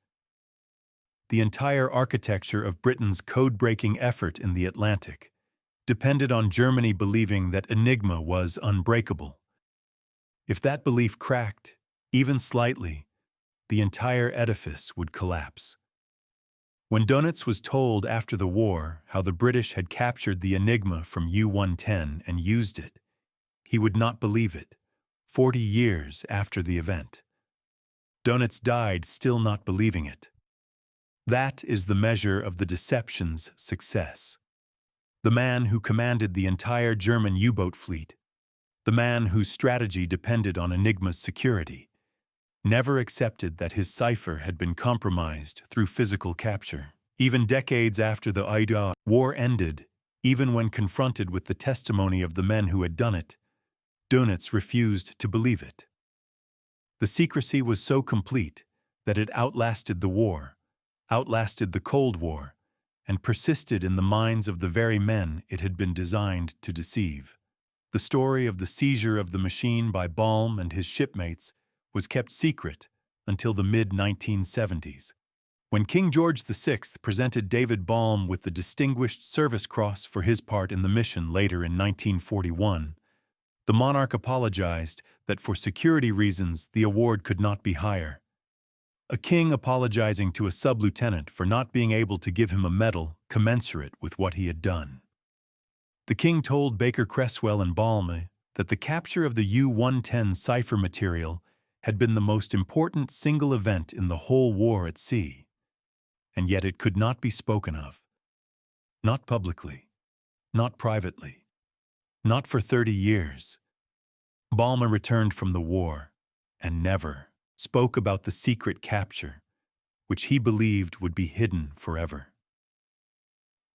The entire architecture of Britain's code-breaking effort in the Atlantic depended on Germany believing that Enigma was unbreakable. If that belief cracked, even slightly, the entire edifice would collapse. When Dönitz was told after the war how the British had captured the Enigma from U-110 and used it, he would not believe it, 40 years after the event. Dönitz died still not believing it. That is the measure of the deception's success. The man who commanded the entire German U-boat fleet, the man whose strategy depended on Enigma's security, never accepted that his cipher had been compromised through physical capture. Even decades after the WWII war ended, even when confronted with the testimony of the men who had done it, Dönitz refused to believe it. The secrecy was so complete that it outlasted the war, outlasted the Cold War, and persisted in the minds of the very men it had been designed to deceive. The story of the seizure of the machine by Balme and his shipmates was kept secret until the mid-1970s. When King George VI presented David Balme with the Distinguished Service Cross for his part in the mission later in 1941, the monarch apologized that for security reasons the award could not be higher. A king apologizing to a sub-lieutenant for not being able to give him a medal commensurate with what he had done. The king told Baker Creswell and Balme that the capture of the U-110 cipher material had been the most important single event in the whole war at sea, and yet it could not be spoken of. Not publicly, not privately, not for 30 years. Balme returned from the war and never spoke about the secret capture, which he believed would be hidden forever.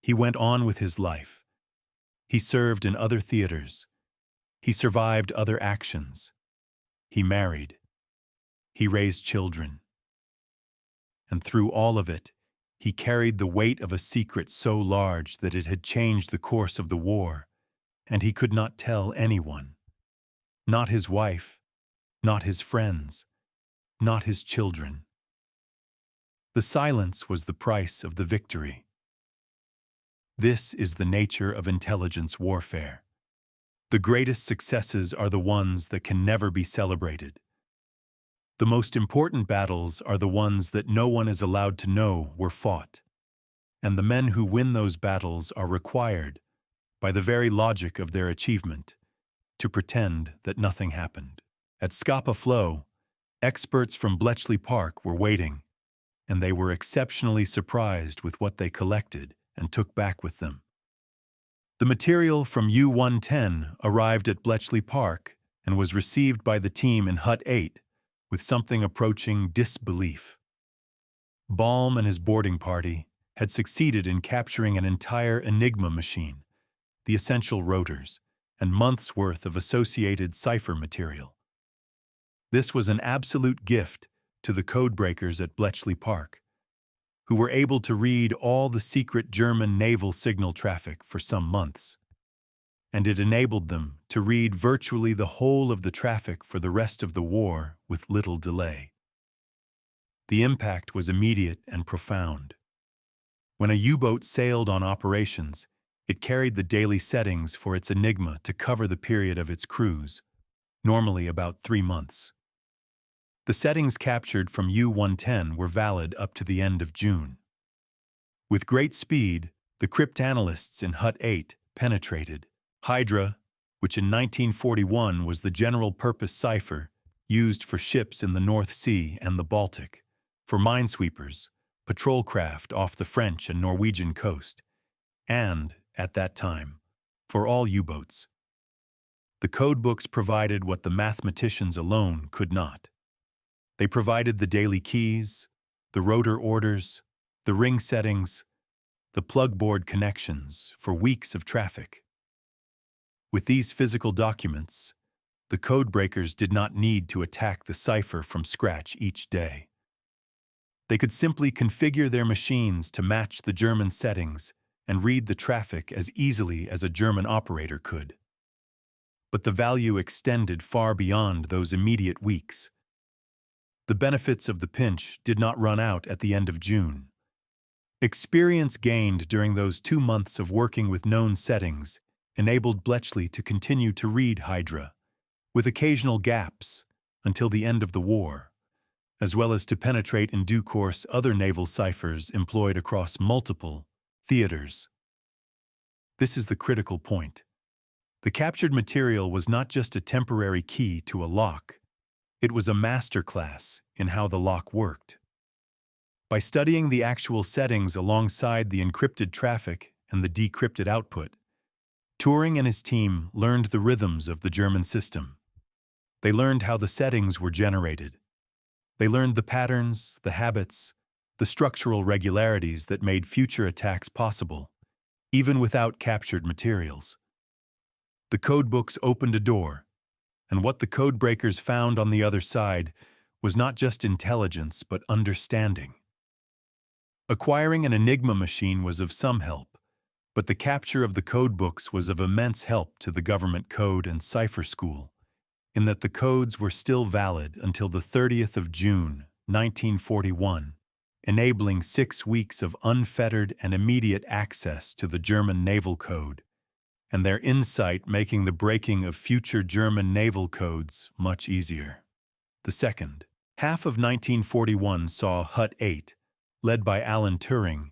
He went on with his life. He served in other theaters. He survived other actions. He married. He raised children. And through all of it, he carried the weight of a secret so large that it had changed the course of the war, and he could not tell anyone. Not his wife, not his friends, not his children. The silence was the price of the victory. This is the nature of intelligence warfare. The greatest successes are the ones that can never be celebrated. The most important battles are the ones that no one is allowed to know were fought, and the men who win those battles are required, by the very logic of their achievement, to pretend that nothing happened. At Scapa Flow, experts from Bletchley Park were waiting, and they were exceptionally surprised with what they collected and took back with them. The material from U-110 arrived at Bletchley Park and was received by the team in Hut 8 with something approaching disbelief. Balme and his boarding party had succeeded in capturing an entire Enigma machine, the essential rotors, and months' worth of associated cipher material. This was an absolute gift to the codebreakers at Bletchley Park, who were able to read all the secret German naval signal traffic for some months, and it enabled them to read virtually the whole of the traffic for the rest of the war with little delay. The impact was immediate and profound. When a U-boat sailed on operations, it carried the daily settings for its Enigma to cover the period of its cruise, normally about 3 months. The settings captured from U-110 were valid up to the end of June. With great speed, the cryptanalysts in Hut 8 penetrated Hydra, which in 1941 was the general-purpose cipher used for ships in the North Sea and the Baltic, for minesweepers, patrol craft off the French and Norwegian coast, and, at that time, for all U-boats. The codebooks provided what the mathematicians alone could not. They provided the daily keys, the rotor orders, the ring settings, the plug board connections for weeks of traffic. With these physical documents, the codebreakers did not need to attack the cipher from scratch each day. They could simply configure their machines to match the German settings and read the traffic as easily as a German operator could. But the value extended far beyond those immediate weeks. The benefits of the pinch did not run out at the end of June. Experience gained during those 2 months of working with known settings enabled Bletchley to continue to read Hydra, with occasional gaps, until the end of the war, as well as to penetrate in due course other naval ciphers employed across multiple theaters. This is the critical point. The captured material was not just a temporary key to a lock. It was a masterclass in how the lock worked. By studying the actual settings alongside the encrypted traffic and the decrypted output, Turing and his team learned the rhythms of the German system. They learned how the settings were generated. They learned the patterns, the habits, the structural regularities that made future attacks possible, even without captured materials. The codebooks opened a door, and what the codebreakers found on the other side was not just intelligence but understanding. Acquiring an Enigma machine was of some help, but the capture of the codebooks was of immense help to the government code and cipher school, in that the codes were still valid until the 30th of June, 1941, enabling 6 weeks of unfettered and immediate access to the German naval code, and their insight making the breaking of future German naval codes much easier. The second half of 1941 saw Hut 8, led by Alan Turing,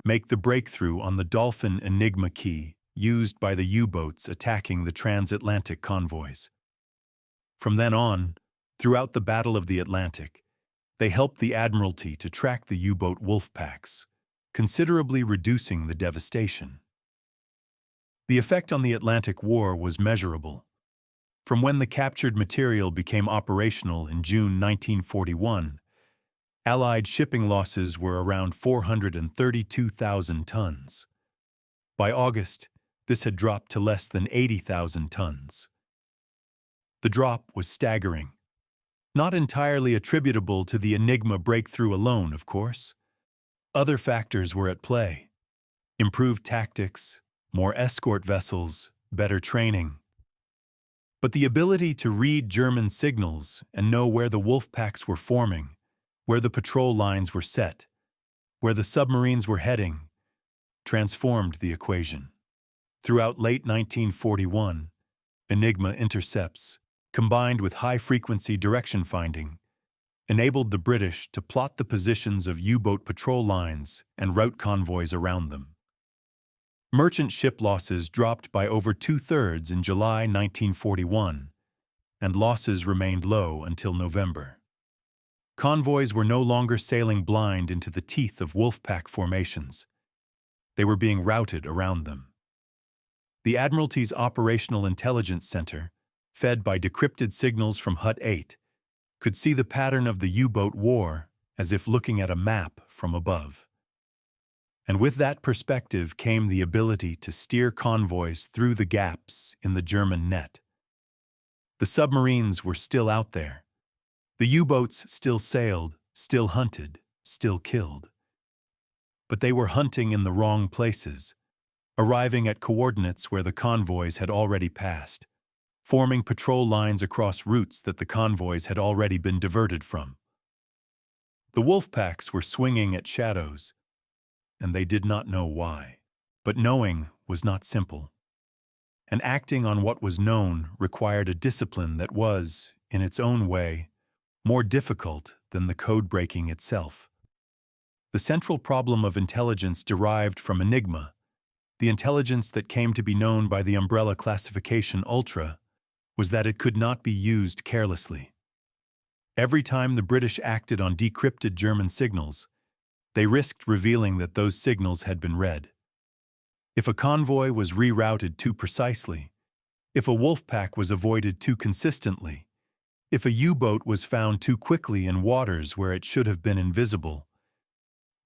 make the breakthrough on the Dolphin Enigma key used by the U-boats attacking the transatlantic convoys. From then on, throughout the Battle of the Atlantic, they helped the Admiralty to track the U-boat wolf packs, considerably reducing the devastation. The effect on the Atlantic War was measurable. From when the captured material became operational in June 1941, Allied shipping losses were around 432,000 tons. By August, this had dropped to less than 80,000 tons. The drop was staggering. Not entirely attributable to the Enigma breakthrough alone, of course. Other factors were at play. Improved tactics, more escort vessels, better training. But the ability to read German signals and know where the wolf packs were forming, where the patrol lines were set, where the submarines were heading, transformed the equation. Throughout late 1941, Enigma intercepts, combined with high-frequency direction finding, enabled the British to plot the positions of U-boat patrol lines and route convoys around them. Merchant ship losses dropped by over 2/3 in July 1941, and losses remained low until November. Convoys were no longer sailing blind into the teeth of wolfpack formations. They were being routed around them. The Admiralty's Operational Intelligence Center, fed by decrypted signals from Hut 8, could see the pattern of the U-boat war as if looking at a map from above. And with that perspective came the ability to steer convoys through the gaps in the German net. The submarines were still out there. The U-boats still sailed, still hunted, still killed. But they were hunting in the wrong places, arriving at coordinates where the convoys had already passed, forming patrol lines across routes that the convoys had already been diverted from. The wolf packs were swinging at shadows, and they did not know why. But knowing was not simple. And acting on what was known required a discipline that was, in its own way, more difficult than the code-breaking itself. The central problem of intelligence derived from Enigma, the intelligence that came to be known by the umbrella classification Ultra, was that it could not be used carelessly. Every time the British acted on decrypted German signals, they risked revealing that those signals had been read. If a convoy was rerouted too precisely, if a wolf pack was avoided too consistently, if a U-boat was found too quickly in waters where it should have been invisible,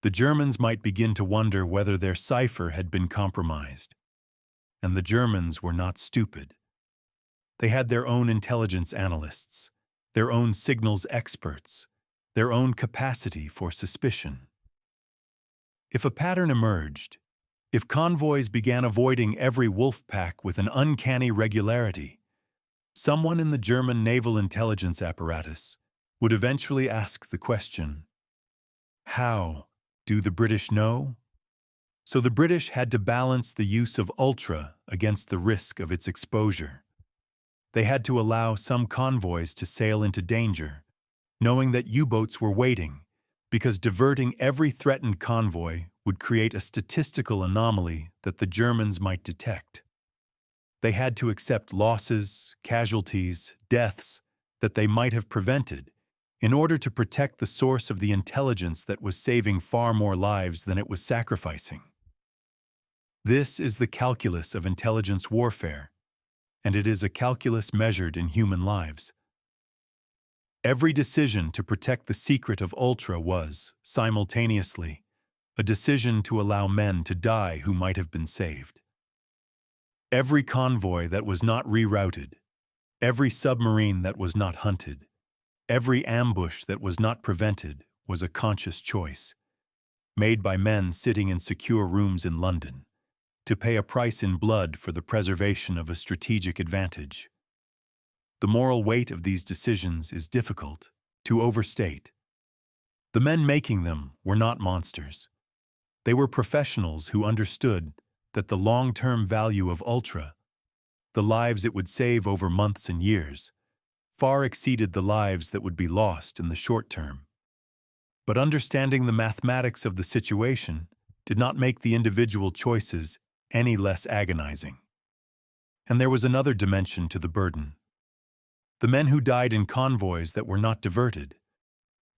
the Germans might begin to wonder whether their cipher had been compromised. And the Germans were not stupid. They had their own intelligence analysts, their own signals experts, their own capacity for suspicion. If a pattern emerged, if convoys began avoiding every wolf pack with an uncanny regularity, someone in the German naval intelligence apparatus would eventually ask the question, how do the British know? So the British had to balance the use of Ultra against the risk of its exposure. They had to allow some convoys to sail into danger, knowing that U-boats were waiting, because diverting every threatened convoy would create a statistical anomaly that the Germans might detect. They had to accept losses, casualties, deaths that they might have prevented in order to protect the source of the intelligence that was saving far more lives than it was sacrificing. This is the calculus of intelligence warfare, and it is a calculus measured in human lives. Every decision to protect the secret of Ultra was, simultaneously, a decision to allow men to die who might have been saved. Every convoy that was not rerouted, every submarine that was not hunted, every ambush that was not prevented was a conscious choice, made by men sitting in secure rooms in London, to pay a price in blood for the preservation of a strategic advantage. The moral weight of these decisions is difficult to overstate. The men making them were not monsters. They were professionals who understood that the long-term value of Ultra, the lives it would save over months and years, far exceeded the lives that would be lost in the short term. But understanding the mathematics of the situation did not make the individual choices any less agonizing. And there was another dimension to the burden. The men who died in convoys that were not diverted,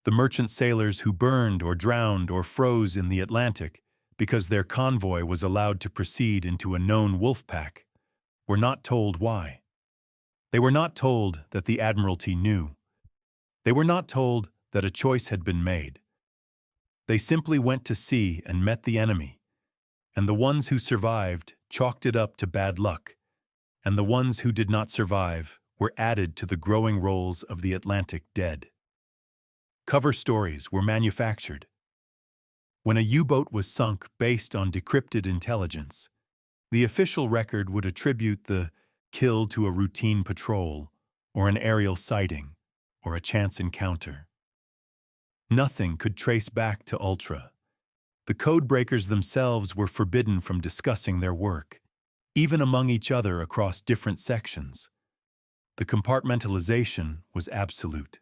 the merchant sailors who burned or drowned or froze in the Atlantic because their convoy was allowed to proceed into a known wolf pack, were not told why. They were not told that the Admiralty knew. They were not told that a choice had been made. They simply went to sea and met the enemy, and the ones who survived chalked it up to bad luck, and the ones who did not survive were added to the growing rolls of the Atlantic dead. Cover stories were manufactured. When a U-boat was sunk based on decrypted intelligence, the official record would attribute the kill to a routine patrol, or an aerial sighting, or a chance encounter. Nothing could trace back to Ultra. The codebreakers themselves were forbidden from discussing their work, even among each other across different sections. The compartmentalization was absolute.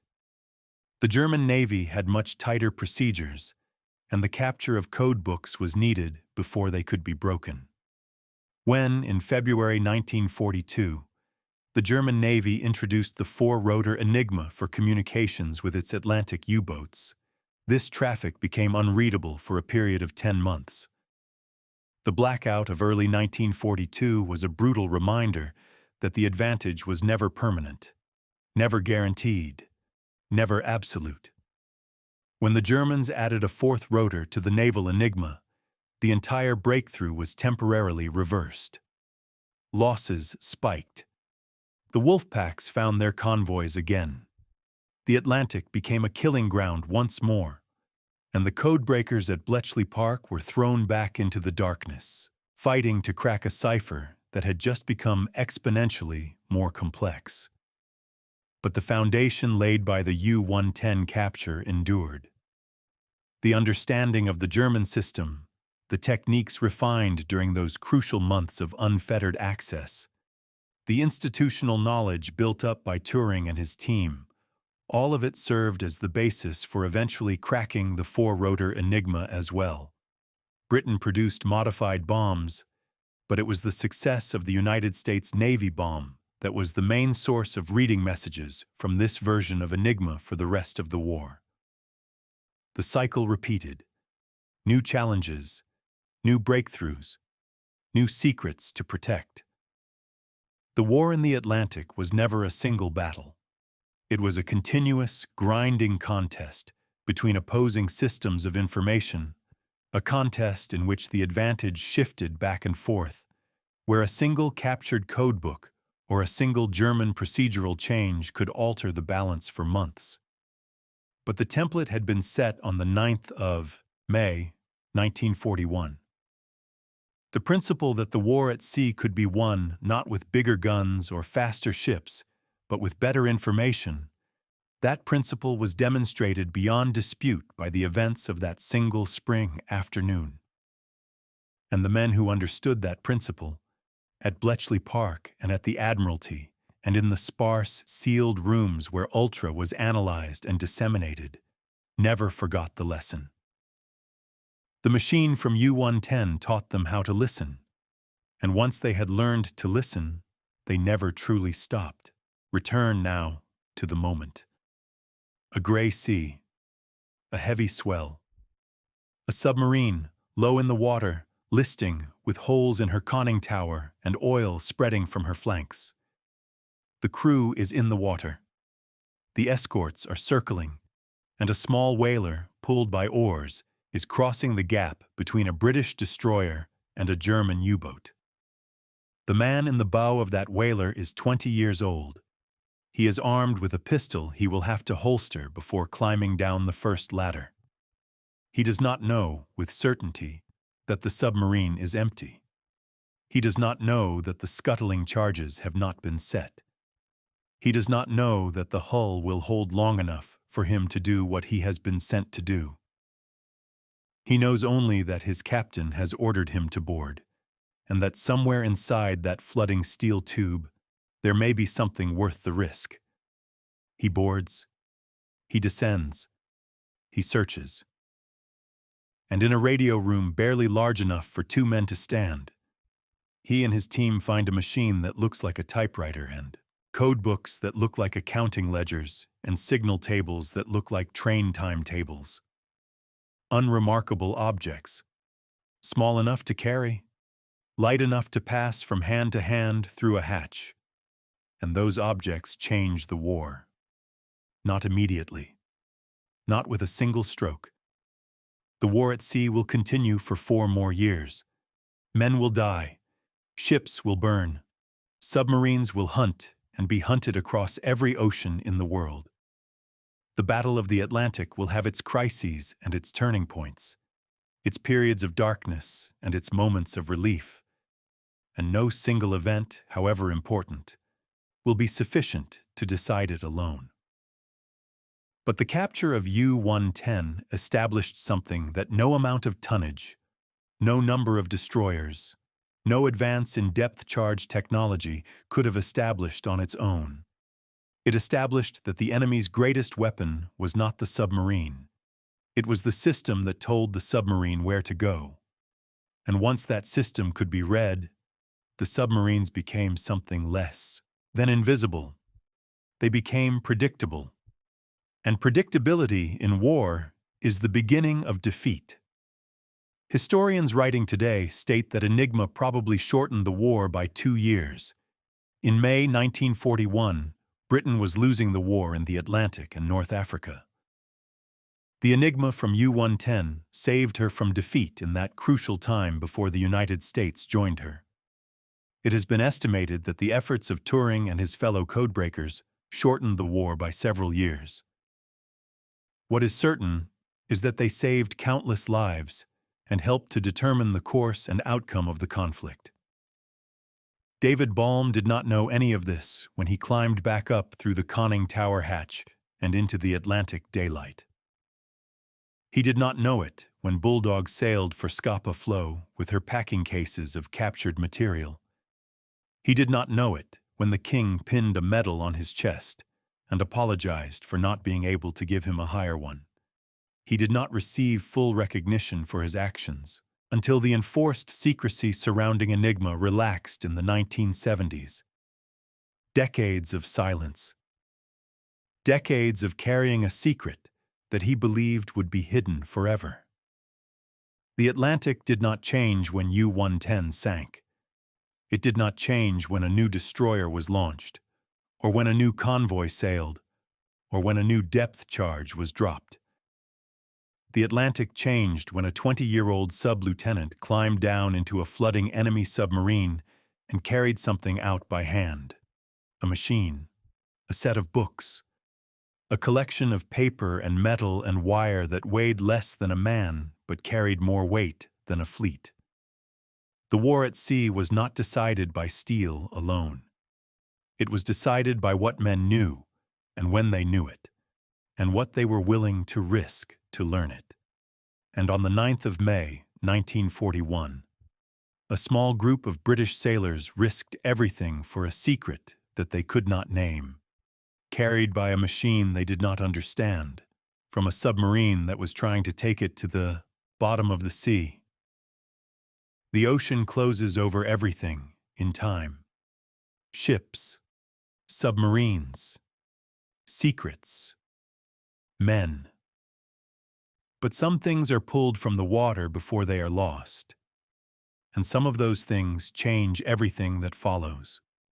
The German Navy had much tighter procedures, and the capture of codebooks was needed before they could be broken. When, in February 1942, the German Navy introduced the four-rotor Enigma for communications with its Atlantic U-boats, this traffic became unreadable for a period of 10 months. The blackout of early 1942 was a brutal reminder that the advantage was never permanent, never guaranteed, never absolute. When the Germans added a fourth rotor to the naval Enigma, the entire breakthrough was temporarily reversed. Losses spiked. The wolf packs found their convoys again. The Atlantic became a killing ground once more, and the codebreakers at Bletchley Park were thrown back into the darkness, fighting to crack a cipher that had just become exponentially more complex. But the foundation laid by the U-110 capture endured. The understanding of the German system, the techniques refined during those crucial months of unfettered access, the institutional knowledge built up by Turing and his team, all of it served as the basis for eventually cracking the four-rotor Enigma as well. Britain produced modified bombs, but it was the success of the United States Navy bomb that was the main source of reading messages from this version of Enigma for the rest of the war. The cycle repeated. New challenges, new breakthroughs, new secrets to protect. The war in the Atlantic was never a single battle. It was a continuous, grinding contest between opposing systems of information, a contest in which the advantage shifted back and forth, where a single captured codebook or a single German procedural change could alter the balance for months. But the template had been set on the 9th of May, 1941. The principle that the war at sea could be won not with bigger guns or faster ships, but with better information, that principle was demonstrated beyond dispute by the events of that single spring afternoon. And the men who understood that principle, at Bletchley Park and at the Admiralty, and in the sparse, sealed rooms where Ultra was analyzed and disseminated, never forgot the lesson. The machine from U-110 taught them how to listen, and once they had learned to listen, they never truly stopped. Return now to the moment. A gray sea, a heavy swell, a submarine low in the water, listing with holes in her conning tower and oil spreading from her flanks. The crew is in the water. The escorts are circling, and a small whaler, pulled by oars, is crossing the gap between a British destroyer and a German U-boat. The man in the bow of that whaler is 20 years old. He is armed with a pistol he will have to holster before climbing down the first ladder. He does not know, with certainty, that the submarine is empty. He does not know that the scuttling charges have not been set. He does not know that the hull will hold long enough for him to do what he has been sent to do. He knows only that his captain has ordered him to board, and that somewhere inside that flooding steel tube there may be something worth the risk. He boards, he descends, he searches. And in a radio room barely large enough for 2 men to stand, he and his team find a machine that looks like a typewriter and codebooks that look like accounting ledgers and signal tables that look like train timetables. Unremarkable objects, small enough to carry, light enough to pass from hand to hand through a hatch. And those objects change the war. Not immediately. Not with a single stroke. The war at sea will continue for 4 more years. Men will die. Ships will burn. Submarines will hunt and be hunted across every ocean in the world. The Battle of the Atlantic will have its crises and its turning points, its periods of darkness and its moments of relief. And no single event, however important, will be sufficient to decide it alone. But the capture of U-110 established something that no amount of tonnage, no number of destroyers, no advance in depth-charge technology could have established on its own. It established that the enemy's greatest weapon was not the submarine. It was the system that told the submarine where to go. And once that system could be read, the submarines became something less than invisible. They became predictable. And predictability in war is the beginning of defeat. Historians writing today state that Enigma probably shortened the war by 2 years. In May 1941, Britain was losing the war in the Atlantic and North Africa. The Enigma from U-110 saved her from defeat in that crucial time before the United States joined her. It has been estimated that the efforts of Turing and his fellow codebreakers shortened the war by several years. What is certain is that they saved countless lives and helped to determine the course and outcome of the conflict. David Balme did not know any of this when he climbed back up through the conning tower hatch and into the Atlantic daylight. He did not know it when Bulldog sailed for Scapa Flow with her packing cases of captured material. He did not know it when the king pinned a medal on his chest and apologized for not being able to give him a higher one. He did not receive full recognition for his actions until the enforced secrecy surrounding Enigma relaxed in the 1970s. Decades of silence. Decades of carrying a secret that he believed would be hidden forever. The Atlantic did not change when U-110 sank. It did not change when a new destroyer was launched, or when a new convoy sailed, or when a new depth charge was dropped. The Atlantic changed when a 20-year-old sub-lieutenant climbed down into a flooding enemy submarine and carried something out by hand. A machine, a set of books, a collection of paper and metal and wire that weighed less than a man but carried more weight than a fleet. The war at sea was not decided by steel alone. It was decided by what men knew and when they knew it, and what they were willing to risk to learn it. And on the 9th of May, 1941, a small group of British sailors risked everything for a secret that they could not name, carried by a machine they did not understand, from a submarine that was trying to take it to the bottom of the sea. The ocean closes over everything in time. Ships, submarines, secrets, men. But some things are pulled from the water before they are lost, and some of those things change everything that follows.